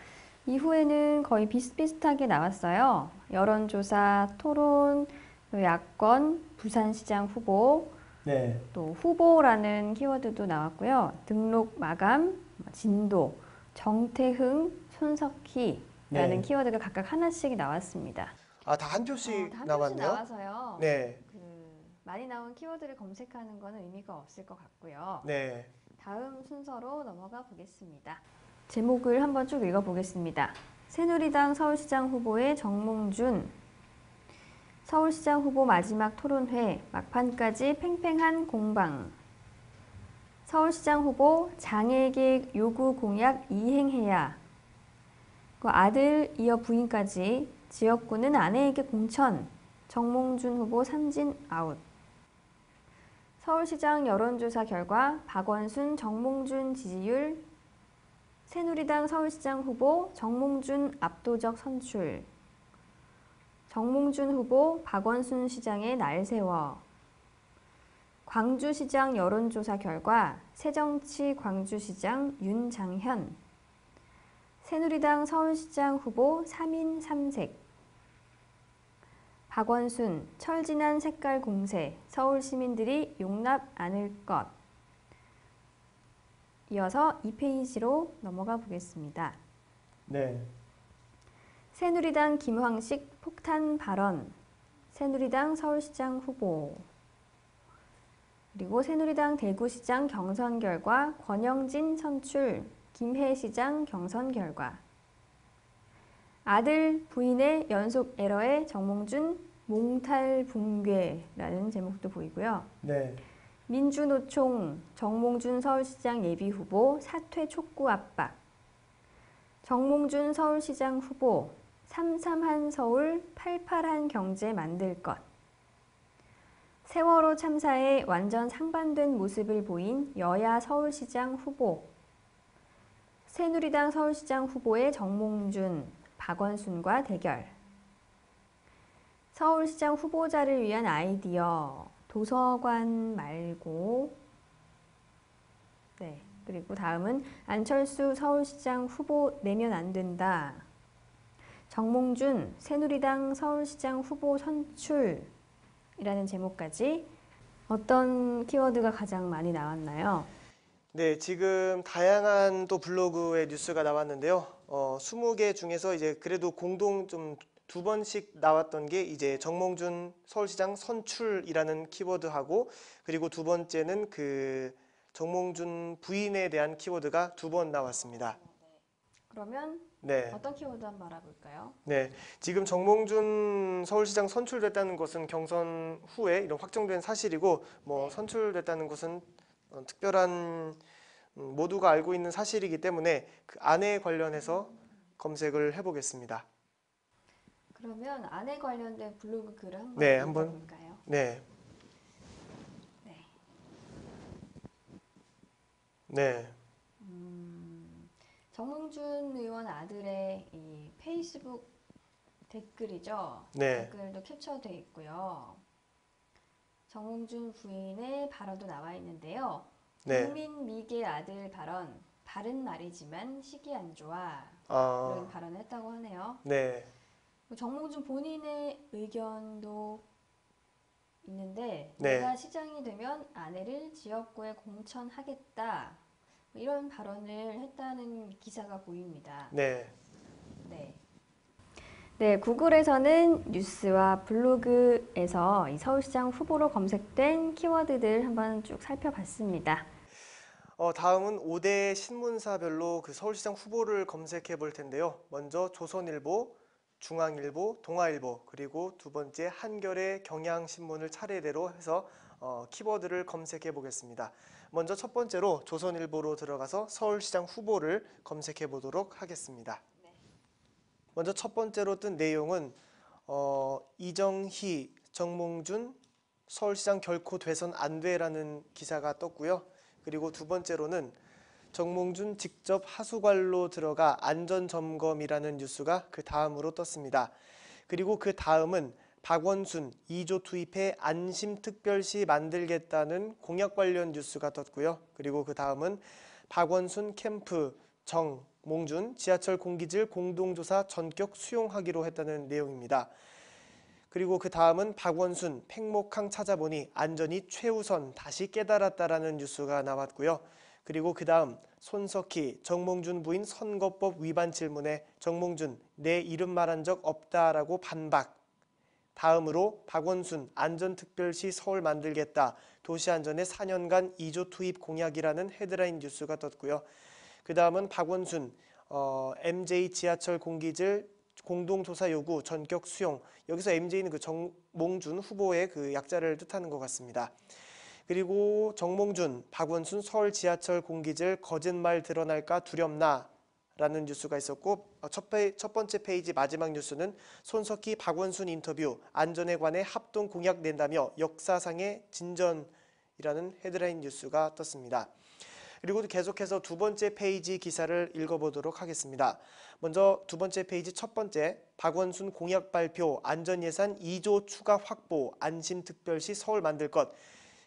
이후에는 거의 비슷비슷하게 나왔어요. 여론조사, 토론, 야권, 부산시장 후보, 네. 또 후보라는 키워드도 나왔고요. 등록 마감, 진도, 정태흥, 손석희, 네. 키워드가 각각 하나씩 나왔습니다. 아, 다 한 표씩 다 한 표씩 남았네요. 나와서요. 네. 많이 나온 키워드를 검색하는 것은 의미가 없을 것 같고요. 네. 다음 순서로 넘어가 보겠습니다. 제목을 한번 쭉 읽어보겠습니다. 새누리당 서울시장 후보의 정몽준. 서울시장 후보 마지막 토론회, 막판까지 팽팽한 공방. 서울시장 후보 장애계 요구 공약 이행해야. 그 아들 이어 부인까지 지역구는 아내에게 공천. 정몽준 후보 삼진 아웃. 서울시장 여론조사 결과 박원순, 정몽준 지지율. 새누리당 서울시장 후보 정몽준 압도적 선출. 정몽준 후보 박원순 시장의 날 세워. 광주시장 여론조사 결과 새정치 광주시장 윤장현. 새누리당 서울시장 후보 3인 3색. 박원순, 철진한 색깔 공세, 서울 시민들이 용납 않을 것. 이어서 2페이지로 넘어가 보겠습니다. 네. 새누리당 김황식 폭탄 발언, 새누리당 서울시장 후보. 그리고 새누리당 대구시장 경선 결과 권영진 선출, 김해시장 경선 결과. 아들 부인의 연속 에러에 정몽준 몽탈 붕괴라는 제목도 보이고요. 네. 민주노총 정몽준 서울시장 예비후보 사퇴 촉구 압박. 정몽준 서울시장 후보 삼삼한 서울 팔팔한 경제 만들 것. 세월호 참사에 완전 상반된 모습을 보인 여야 서울시장 후보. 새누리당 서울시장 후보의 정몽준 박원순과 대결. 서울시장 후보자를 위한 아이디어. 도서관 말고. 네. 그리고 다음은 안철수 서울시장 후보 내면 안 된다. 정몽준 새누리당 서울시장 후보 선출이라는 제목까지 어떤 키워드가 가장 많이 나왔나요? 네, 지금 다양한 또 블로그의 뉴스가 나왔는데요. 20개 중에서 이제 그래도 공동 좀 두 번씩 나왔던 게 이제 정몽준 서울시장 선출이라는 키워드하고, 그리고 두 번째는 그 정몽준 부인에 대한 키워드가 두 번 나왔습니다. 그러면 네. 어떤 키워드 한번 알아볼까요? 네, 지금 정몽준 서울시장 선출됐다는 것은 경선 후에 이런 확정된 사실이고, 뭐 네. 선출됐다는 것은 특별한 모두가 알고 있는 사실이기 때문에 그 안에 관련해서 검색을 해보겠습니다. 그러면 아내 관련된 블로그 글을 한번 네, 한번. 읽어볼까요? 네, 네. 네, 정몽준 의원 아들의 이 페이스북 댓글이죠. 네. 댓글도 캡처되어 있고요. 정몽준 부인의 발언도 나와 있는데요. 네. 국민 미개 아들 발언, 바른 말이지만 시기 안 좋아. 이런 발언을 했다고 하네요. 네, 정몽준 본인의 의견도 있는데 네. 내가 시장이 되면 아내를 지역구에 공천하겠다. 이런 발언을 했다는 기사가 보입니다. 네. 네, 구글에서는 뉴스와 블로그에서 이 서울시장 후보로 검색된 키워드들 한번 쭉 살펴봤습니다. 다음은 5대 신문사별로 그 서울시장 후보를 검색해 볼 텐데요. 먼저 조선일보, 중앙일보, 동아일보, 그리고 두 번째 한겨레 경향신문을 차례대로 해서 키워드를 검색해 보겠습니다. 먼저 첫 번째로 조선일보로 들어가서 서울시장 후보를 검색해 보도록 하겠습니다. 먼저 첫 번째로 뜬 내용은 이정희, 정몽준 서울시장 결코 돼선 안 돼라는 기사가 떴고요. 그리고 두 번째로는 정몽준 직접 하수관로 들어가 안전점검이라는 뉴스가 그 다음으로 떴습니다. 그리고 그 다음은 박원순 2조 투입해 안심특별시 만들겠다는 공약 관련 뉴스가 떴고요. 그리고 그 다음은 박원순 캠프 정몽준 지하철 공기질 공동조사 전격 수용하기로 했다는 내용입니다. 그리고 그 다음은 박원순 팽목항 찾아보니 안전이 최우선 다시 깨달았다라는 뉴스가 나왔고요. 그리고 그 다음 손석희, 정몽준 부인 선거법 위반 질문에 정몽준 내 이름 말한 적 없다라고 반박. 다음으로 박원순 안전특별시 서울 만들겠다. 도시안전에 4년간 2조 투입 공약이라는 헤드라인 뉴스가 떴고요. 그 다음은 박원순 MJ 지하철 공기질 공동조사 요구 전격 수용. 여기서 MJ는 그 정몽준 후보의 그 약자를 뜻하는 것 같습니다. 그리고 정몽준, 박원순 서울 지하철 공기질 거짓말 드러날까 두렵나 라는 뉴스가 있었고 첫 번째 페이지 마지막 뉴스는 손석희 박원순 인터뷰 안전에 관해 합동 공약 낸다며 역사상의 진전이라는 헤드라인 뉴스가 떴습니다. 그리고 계속해서 두 번째 페이지 기사를 읽어보도록 하겠습니다. 먼저 두 번째 페이지 첫 번째 박원순 공약 발표 안전예산 2조 추가 확보 안심특별시 서울 만들 것.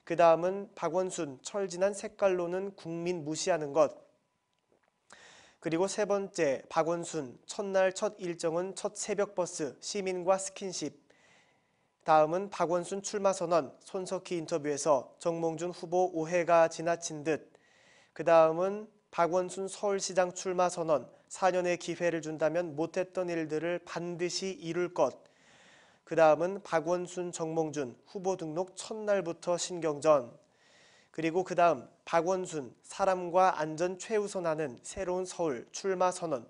그 다음은 박원순 철진한 색깔로는 국민 무시하는 것. 그리고 세 번째 박원순 첫날 첫 일정은 첫 새벽버스 시민과 스킨십. 다음은 박원순 출마 선언 손석희 인터뷰에서 정몽준 후보 오해가 지나친 듯. 그 다음은 박원순 서울시장 출마 선언 4년의 기회를 준다면 못했던 일들을 반드시 이룰 것. 그 다음은 박원순 정몽준 후보 등록 첫날부터 신경전. 그리고 그 다음 박원순 사람과 안전 최우선하는 새로운 서울 출마 선언.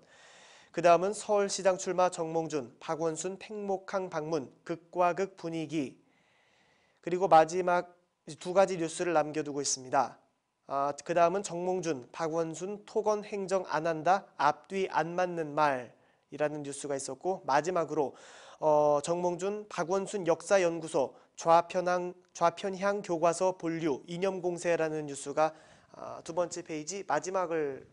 그 다음은 서울시장 출마 정몽준 박원순 팽목항 방문 극과 극 분위기. 그리고 마지막 두 가지 뉴스를 남겨두고 있습니다. 그 다음은 정몽준 박원순 토건 행정 안 한다 앞뒤 안 맞는 말이라는 뉴스가 있었고 마지막으로 정몽준 박원순 역사연구소 좌편향 교과서 본류 이념공세라는 뉴스가 두 번째 페이지 마지막을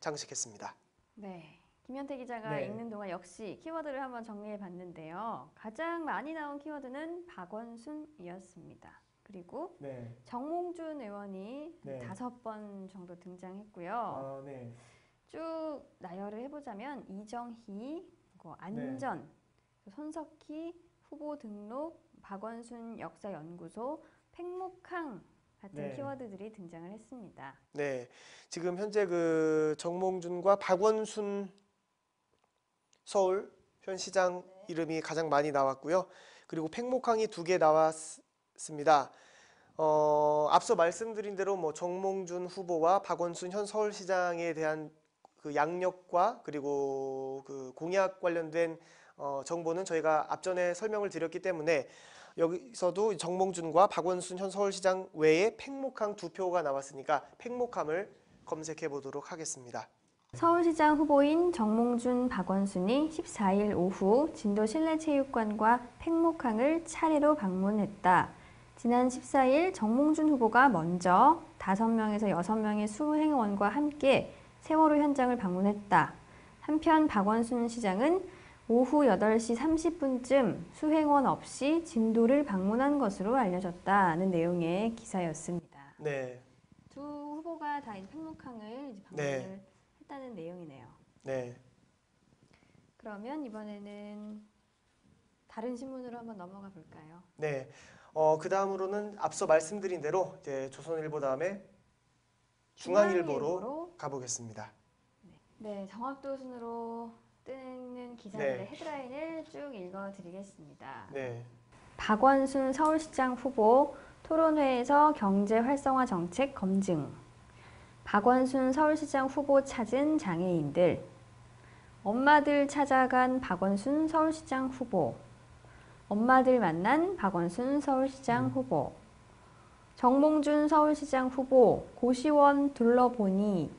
장식했습니다. 네, 김현태 기자가 네. 읽는 동안 역시 키워드를 한번 정리해 봤는데요. 가장 많이 나온 키워드는 박원순이었습니다. 그리고 네. 정몽준 의원이 네. 5번 정도 등장했고요. 네. 쭉 나열을 해보자면 이정희, 안전, 손석희, 후보 등록, 박원순 역사연구소, 팽목항 같은 키워드들이 등장을 했습니다. 네, 지금 현재 그 정몽준과 박원순 서울 현 시장 이름이 가장 많이 나왔고요. 그리고 팽목항이 2개 나왔습니다. 앞서 말씀드린 대로 뭐 정몽준 후보와 박원순 현 서울시장에 대한 그 양력과 그리고 그 공약 관련된 정보는 저희가 앞전에 설명을 드렸기 때문에 여기서도 정몽준과 박원순 현 서울시장 외에 팽목항 2표가 나왔으니까 팽목항을 검색해 보도록 하겠습니다. 서울시장 후보인 정몽준, 박원순이 14일 오후 진도 실내체육관과 팽목항을 차례로 방문했다. 지난 14일 정몽준 후보가 먼저 5명에서 6명의 수행원과 함께 세월호 현장을 방문했다. 한편 박원순 시장은 오후 8시 30분쯤 수행원 없이 진도를 방문한 것으로 알려졌다는 내용의 기사였습니다. 네. 두 후보가 다 팽목항을 이제 방문을 했다는 내용이네요. 네. 그러면 이번에는 다른 신문으로 한번 넘어가 볼까요? 네. 그 다음으로는 앞서 말씀드린 대로 이제 조선일보 다음에 중앙일보로 가보겠습니다. 네, 정확도 순으로 뜨는 기사들의 헤드라인을 쭉 읽어드리겠습니다. 네. 박원순 서울시장 후보 토론회에서 경제 활성화 정책 검증. 박원순 서울시장 후보 찾은 장애인들. 엄마들 찾아간 박원순 서울시장 후보. 엄마들 만난 박원순 서울시장 후보. 정몽준 서울시장 후보 고시원 둘러보니.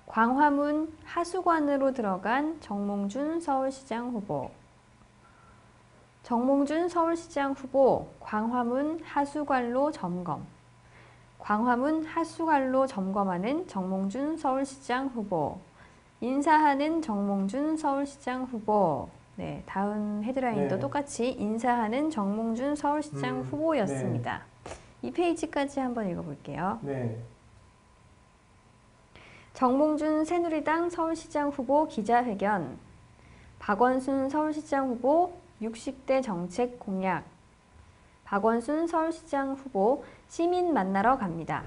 광화문 하수관으로 들어간 정몽준 서울시장 후보. 정몽준 서울시장 후보 광화문 하수관로 점검. 광화문 하수관로 점검하는 정몽준 서울시장 후보. 인사하는 정몽준 서울시장 후보. 네, 다음 헤드라인도 똑같이 인사하는 정몽준 서울시장 후보였습니다. 이 페이지까지 한번 읽어볼게요. 정몽준 새누리당 서울시장 후보 기자회견. 박원순 서울시장 후보 60대 정책 공약. 박원순 서울시장 후보 시민 만나러 갑니다.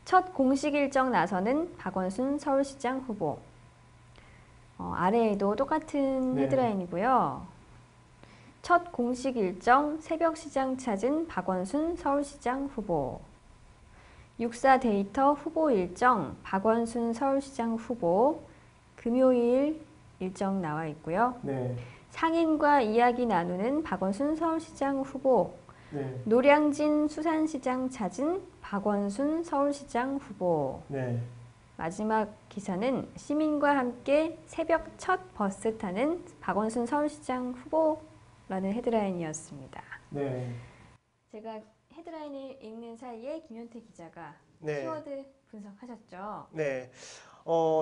첫 공식 일정 나서는 박원순 서울시장 후보. 아래에도 똑같은 네. 헤드라인이고요. 첫 공식 일정 새벽 시장 찾은 박원순 서울시장 후보. 6.4 데이터 후보 일정 박원순 서울시장 후보. 금요일 일정 나와 있고요. 네. 상인과 이야기 나누는 박원순 서울시장 후보. 네. 노량진 수산시장 찾은 박원순 서울시장 후보. 네. 마지막 기사는 시민과 함께 새벽 첫 버스 타는 박원순 서울시장 후보라는 헤드라인이었습니다. 네. 제가 헤드라인을 읽는 사이에 김현태 기자가 네. 키워드 분석하셨죠? 네.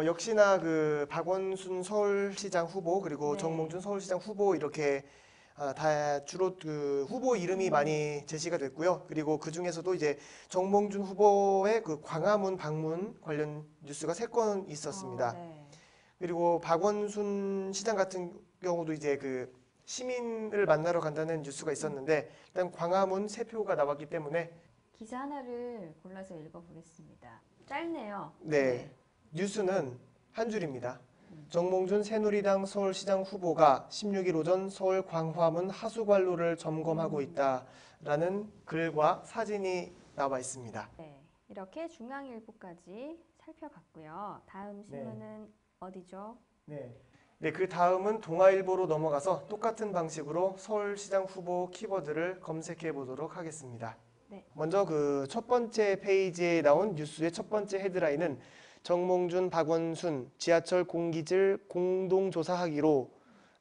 역시나 그 박원순 서울시장 후보 그리고 네. 정몽준 서울시장 후보 이렇게 다 주로 그 후보 이름이 많이 제시가 됐고요. 그리고 그 중에서도 이제 정몽준 후보의 그 광화문 방문 관련 뉴스가 3건 있었습니다. 네. 그리고 박원순 시장 같은 경우도 이제 그 시민을 만나러 간다는 뉴스가 있었는데 일단 광화문 3표가 나왔기 때문에 기사 하나를 골라서 읽어보겠습니다. 짧네요. 네. 뉴스는 한 줄입니다. 정몽준 새누리당 서울시장 후보가 16일 오전 서울 광화문 하수관로를 점검하고 있다라는 글과 사진이 나와 있습니다. 네. 이렇게 중앙일보까지 살펴봤고요. 다음 신문은 어디죠? 네. 네, 그 다음은 동아일보로 넘어가서 똑같은 방식으로 서울시장 후보 키워드를 검색해 보도록 하겠습니다. 네. 먼저 그 첫 번째 페이지에 나온 뉴스의 첫 번째 헤드라인은 정몽준, 박원순 지하철 공기질 공동조사하기로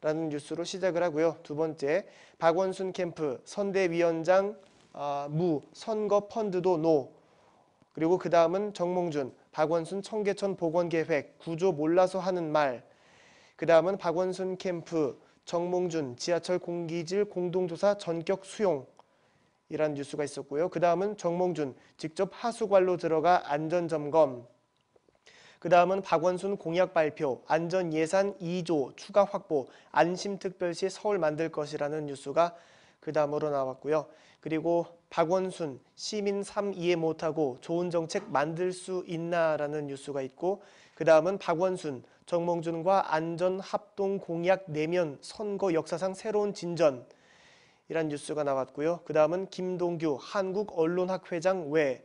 라는 뉴스로 시작을 하고요. 두 번째, 박원순 캠프 선대위원장 무 선거 펀드도 노. 그리고 그 다음은 정몽준, 박원순 청계천 복원계획 구조 몰라서 하는 말. 그 다음은 박원순 캠프 정몽준 지하철 공기질 공동조사 전격 수용. 이란 뉴스가 있었고요. 그 다음은 정몽준 직접 하수관로 들어가 안전점검. 그 다음은 박원순 공약 발표, 안전예산 2조 추가 확보, 안심특별시 서울 만들 것이라는 뉴스가 그 다음으로 나왔고요. 그리고 박원순 시민 삶 이해 못하고 좋은 정책 만들 수 있나라는 뉴스가 있고, 그 다음은 박원순 정몽준과 안전합동 공약 내면 선거 역사상 새로운 진전 이란 뉴스가 나왔고요. 그 다음은 김동규 한국언론학회장 외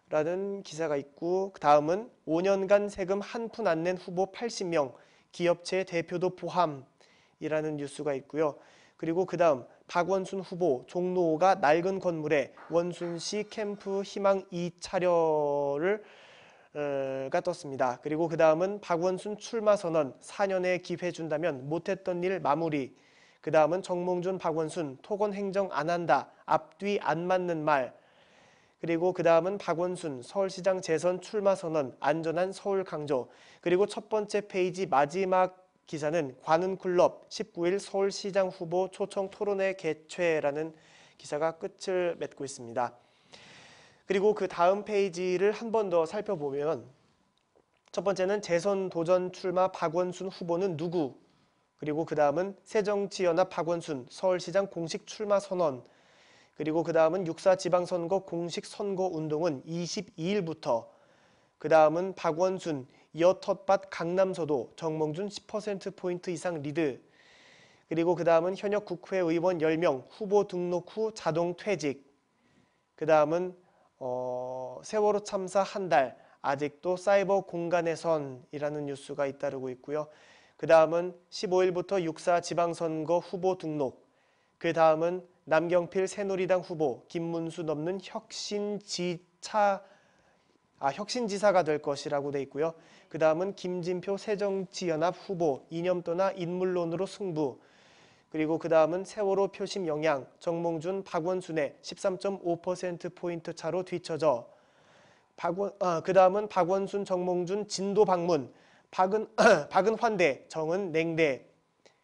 라는 기사가 있고, 그 다음은 5년간 세금 한 푼 안 낸 후보 80명, 기업체 대표도 포함이라는 뉴스가 있고요. 그리고 그 다음 박원순 후보 종로가 낡은 건물에 원순시 캠프 희망 2차려를 가 떴습니다. 그리고 그 다음은 박원순 출마 선언 4년의 기회 준다면 못했던 일 마무리. 그 다음은 정몽준 박원순 토건 행정 안 한다 앞뒤 안 맞는 말. 그리고 그 다음은 박원순 서울시장 재선 출마 선언 안전한 서울 강조. 그리고 첫 번째 페이지 마지막 기사는 관훈클럽 19일 서울시장 후보 초청 토론회 개최라는 기사가 끝을 맺고 있습니다. 그리고 그 다음 페이지를 한 번 더 살펴보면 첫 번째는 재선 도전 출마 박원순 후보는 누구? 그리고 그 다음은 새정치연합 박원순 서울시장 공식 출마 선언. 그리고 그 다음은 6.4 지방선거 공식 선거운동은 22일부터. 그 다음은 박원순 여텃밭 강남서도 정몽준 10%포인트 이상 리드. 그리고 그 다음은 현역 국회의원 10명 후보 등록 후 자동 퇴직. 그 다음은 세월호 참사 한 달 아직도 사이버 공간에선이라는 뉴스가 잇따르고 있고요. 그 다음은 15일부터 6.4 지방선거 후보 등록. 그 다음은 남경필 새누리당 후보 김문수 넘는 혁신지사가 될 것이라고 돼 있고요. 그 다음은 김진표 새정치연합 후보 이념도나 인물론으로 승부. 그리고 그 다음은 세월호 표심 영향 정몽준 박원순의 13.5%포인트 차로 뒤처져. 그 다음은 박원순 정몽준 진도 방문 박은 환대 정은 냉대.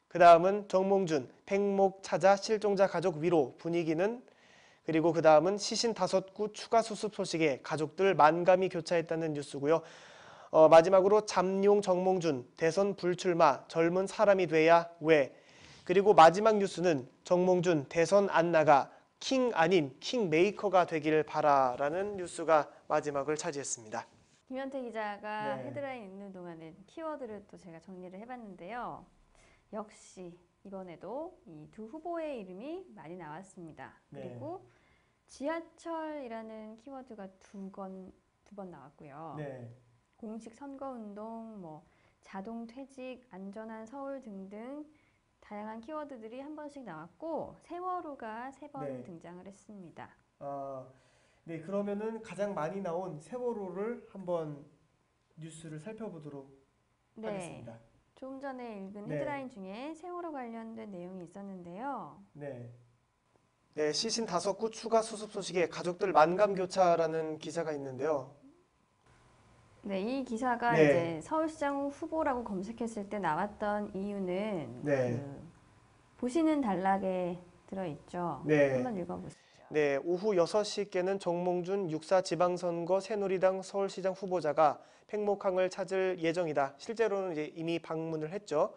그 다음은 정몽준 팽목 찾아 실종자 가족 위로 분위기는. 그리고 그 다음은 시신 5구 추가 수습 소식에 가족들 만감이 교차했다는 뉴스고요. 마지막으로 잠룡 정몽준 대선 불출마 젊은 사람이 돼야 왜. 그리고 마지막 뉴스는 정몽준 대선 안 나가 킹 아닌 킹메이커가 되길 바라라는 뉴스가 마지막을 차지했습니다. 김현태 기자가 네. 헤드라인 읽는 동안에 키워드를 또 제가 정리를 해봤는데요. 역시 이번에도 이 두 후보의 이름이 많이 나왔습니다. 네. 그리고 지하철이라는 키워드가 두 번 나왔고요. 네. 공식 선거운동, 뭐 자동 퇴직, 안전한 서울 등등 다양한 키워드들이 한 번씩 나왔고 세월호가 3번 네. 등장을 했습니다. 네, 그러면은 가장 많이 나온 세월호를 한번 뉴스를 살펴보도록 네, 하겠습니다. 조금 전에 읽은 네. 헤드라인 중에 세월호 관련된 내용이 있었는데요. 네. 네, 시신 5구 추가 수습 소식에 가족들 만감 교차라는 기사가 있는데요. 네, 이 기사가 네. 이제 서울시장 후보라고 검색했을 때 나왔던 이유는 네. 그 보시는 단락에 들어있죠. 네. 한번 읽어보시죠. 네, 오후 6시께는 정몽준 6.4 지방선거 새누리당 서울시장 후보자가 팽목항을 찾을 예정이다. 실제로는 이제 이미 방문을 했죠.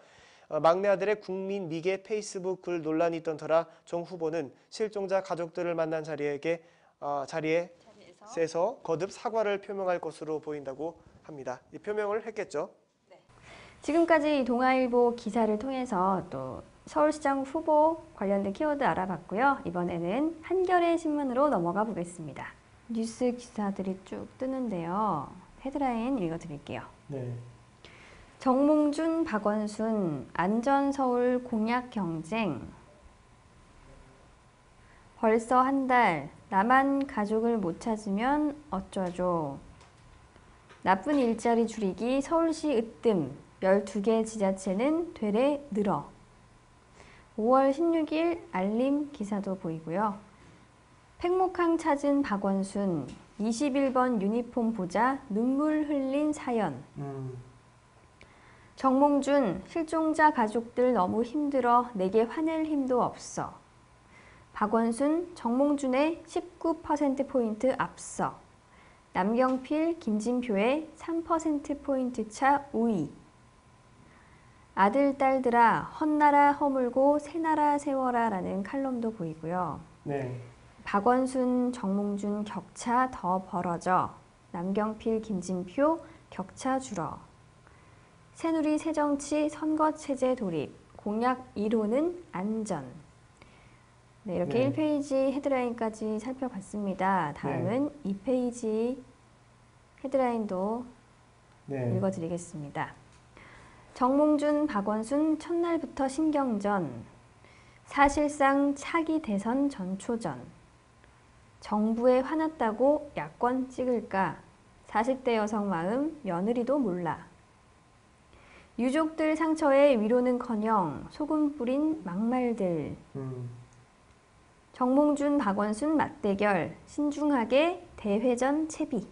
막내 아들의 국민 미개 페이스북 글 논란이 있던 터라 정 후보는 실종자 가족들을 만난 자리에서 거듭 사과를 표명할 것으로 보인다고 합니다. 이 표명을 했겠죠. 지금까지 동아일보 기사를 통해서 또 서울시장 후보 관련된 키워드 알아봤고요. 이번에는 한겨레 신문으로 넘어가 보겠습니다. 뉴스 기사들이 쭉 뜨는데요. 헤드라인 읽어드릴게요. 네. 정몽준, 박원순, 안전서울 공약 경쟁. 벌써 한 달, 나만 가족을 못 찾으면 어쩌죠. 나쁜 일자리 줄이기 서울시 으뜸, 12개 지자체는 되레 늘어. 5월 16일 알림 기사도 보이고요. 팽목항 찾은 박원순, 21번 유니폼 보자 눈물 흘린 사연. 정몽준, 실종자 가족들 너무 힘들어 내게 화낼 힘도 없어. 박원순, 정몽준의 19%포인트 앞서. 남경필, 김진표의 3%포인트 차 우위. 아들, 딸들아 헛나라 허물고 새나라 세워라 라는 칼럼도 보이고요. 네. 박원순, 정몽준 격차 더 벌어져. 남경필, 김진표 격차 줄어. 새누리 새정치 선거체제 도입. 공약 1호는 안전. 네, 이렇게 네. 1페이지 헤드라인까지 살펴봤습니다. 다음은 2페이지 헤드라인도 네. 읽어드리겠습니다. 정몽준, 박원순 첫날부터 신경전. 사실상 차기 대선 전초전. 정부에 화났다고 야권 찍을까? 40대 여성 마음 며느리도 몰라. 유족들 상처에 위로는커녕 소금 뿌린 막말들. 정몽준, 박원순 맞대결. 신중하게 대회전 채비.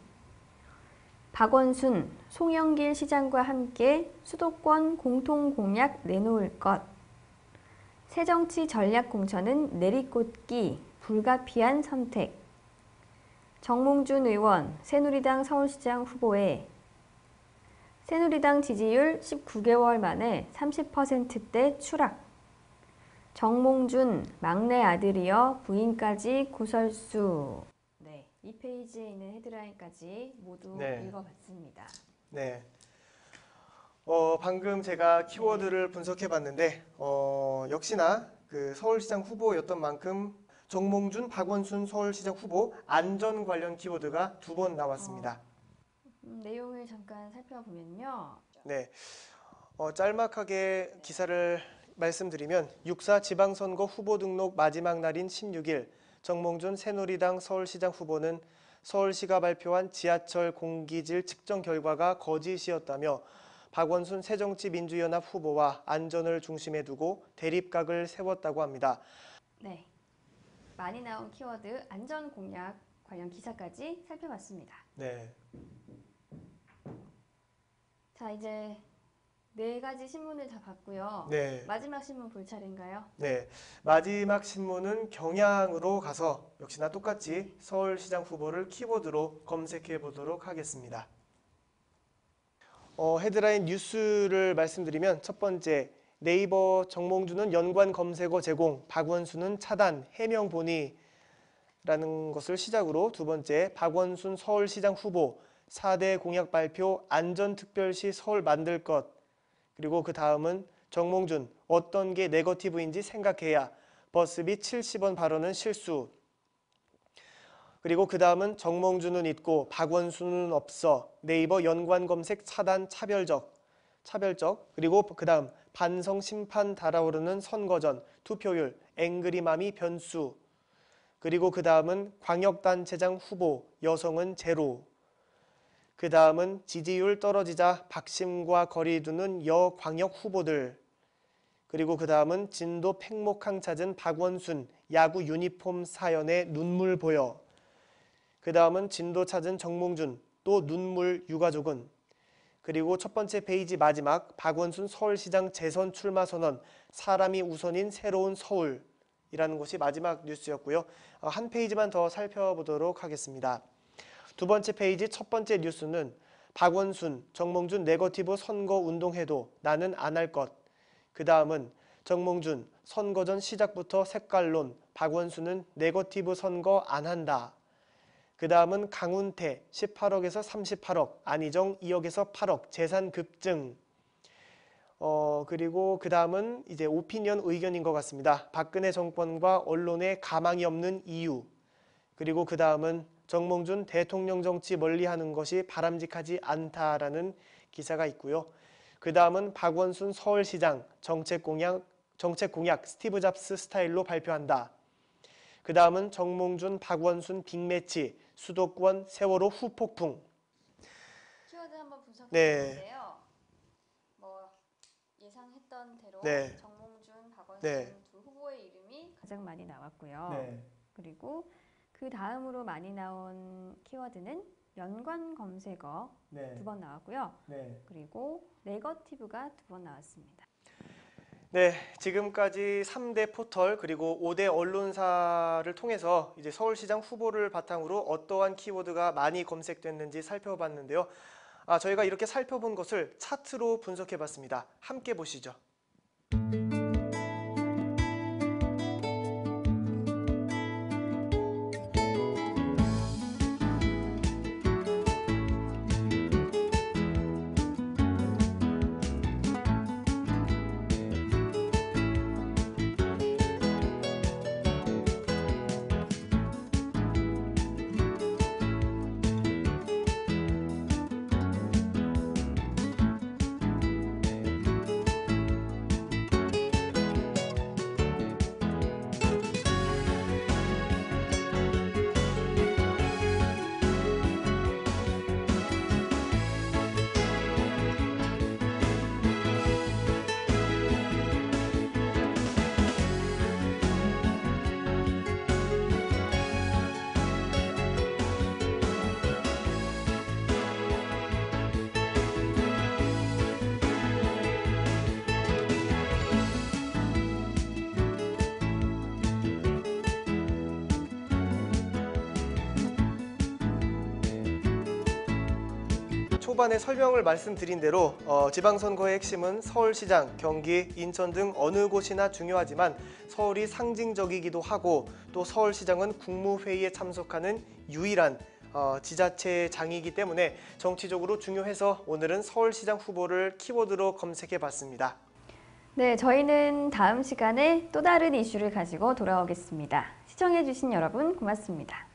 박원순, 송영길 시장과 함께 수도권 공통 공약 내놓을 것. 새정치 전략 공천은 내리꽂기, 불가피한 선택. 정몽준 의원, 새누리당 서울시장 후보에 새누리당 지지율 19개월 만에 30%대 추락. 정몽준, 막내 아들이여 부인까지 구설수. 네, 2페이지에 있는 헤드라인까지 모두 네. 읽어봤습니다. 네. 방금 제가 키워드를 분석해봤는데 역시나 그 서울시장 후보였던 만큼 정몽준, 박원순 서울시장 후보 안전 관련 키워드가 2번 나왔습니다. 내용을 잠깐 살펴보면요. 네. 짤막하게 기사를 말씀드리면 6.4 지방선거 후보 등록 마지막 날인 16일 정몽준 새누리당 서울시장 후보는 서울시가 발표한 지하철 공기질 측정 결과가 거짓이었다며 박원순 새정치민주연합 후보와 안전을 중심에 두고 대립각을 세웠다고 합니다. 네, 많이 나온 키워드 안전 공약 관련 기사까지 살펴봤습니다. 네. 자, 이제 4가지 신문을 다 봤고요. 네. 마지막 신문 볼 차례인가요? 네. 마지막 신문은 경향으로 가서 역시나 똑같이 서울시장 후보를 키워드로 검색해 보도록 하겠습니다. 헤드라인 뉴스를 말씀드리면 첫 번째, 네이버 정몽준은 연관 검색어 제공, 박원순은 차단, 해명 보니 라는 것을 시작으로 두 번째, 박원순 서울시장 후보 4대 공약 발표 안전특별시 서울 만들 것. 그리고 그 다음은 정몽준 어떤 게 네거티브인지 생각해야 버스비 70원 발언은 실수. 그리고 그 다음은 정몽준은 있고 박원순은 없어. 네이버 연관 검색 차단 차별적. 그리고 그 다음 반성 심판 달아오르는 선거전 투표율 앵그리맘이 변수. 그리고 그 다음은 광역단체장 후보 여성은 제로. 그 다음은 지지율 떨어지자 박심과 거리 두는 여광역 후보들. 그리고 그 다음은 진도 팽목항 찾은 박원순 야구 유니폼 사연에 눈물 보여. 그 다음은 진도 찾은 정몽준 또 눈물 유가족은. 그리고 첫 번째 페이지 마지막 박원순 서울시장 재선 출마 선언 사람이 우선인 새로운 서울이라는 것이 마지막 뉴스였고요. 한 페이지만 더 살펴보도록 하겠습니다. 두 번째 페이지 첫 번째 뉴스는 박원순, 정몽준 네거티브 선거 운동해도 나는 안 할 것. 그 다음은 정몽준 선거전 시작부터 색깔론 박원순은 네거티브 선거 안 한다. 그 다음은 강훈태 18억에서 38억, 안희정 2억에서 8억 재산 급증. 그리고 그 다음은 이제 오피니언 의견인 것 같습니다. 박근혜 정권과 언론에 가망이 없는 이유. 그리고 그 다음은 정몽준 대통령 정치 멀리하는 것이 바람직하지 않다라는 기사가 있고요. 그 다음은 박원순 서울시장 정책 공약 스티브 잡스 스타일로 발표한다. 그 다음은 정몽준 박원순 빅매치 수도권 세월호 후폭풍. 키워드 한번 분석해 네. 보는데요. 뭐 예상했던 대로 네. 정몽준, 박원순 네. 두 후보의 이름이 가장 많이 나왔고요. 네. 그리고 그 다음으로 많이 나온 키워드는 연관 검색어 네. 2번 나왔고요. 네. 그리고 네거티브가 2번 나왔습니다. 네, 지금까지 3대 포털 그리고 5대 언론사를 통해서 이제 서울시장 후보를 바탕으로 어떠한 키워드가 많이 검색됐는지 살펴봤는데요. 저희가 이렇게 살펴본 것을 차트로 분석해봤습니다. 함께 보시죠. 초반에 설명을 말씀드린 대로 지방선거의 핵심은 서울시장, 경기, 인천 등 어느 곳이나 중요하지만 서울이 상징적이기도 하고 또 서울시장은 국무회의에 참석하는 유일한 지자체장이기 때문에 정치적으로 중요해서 오늘은 서울시장 후보를 키워드로 검색해봤습니다. 네, 저희는 다음 시간에 또 다른 이슈를 가지고 돌아오겠습니다. 시청해주신 여러분 고맙습니다.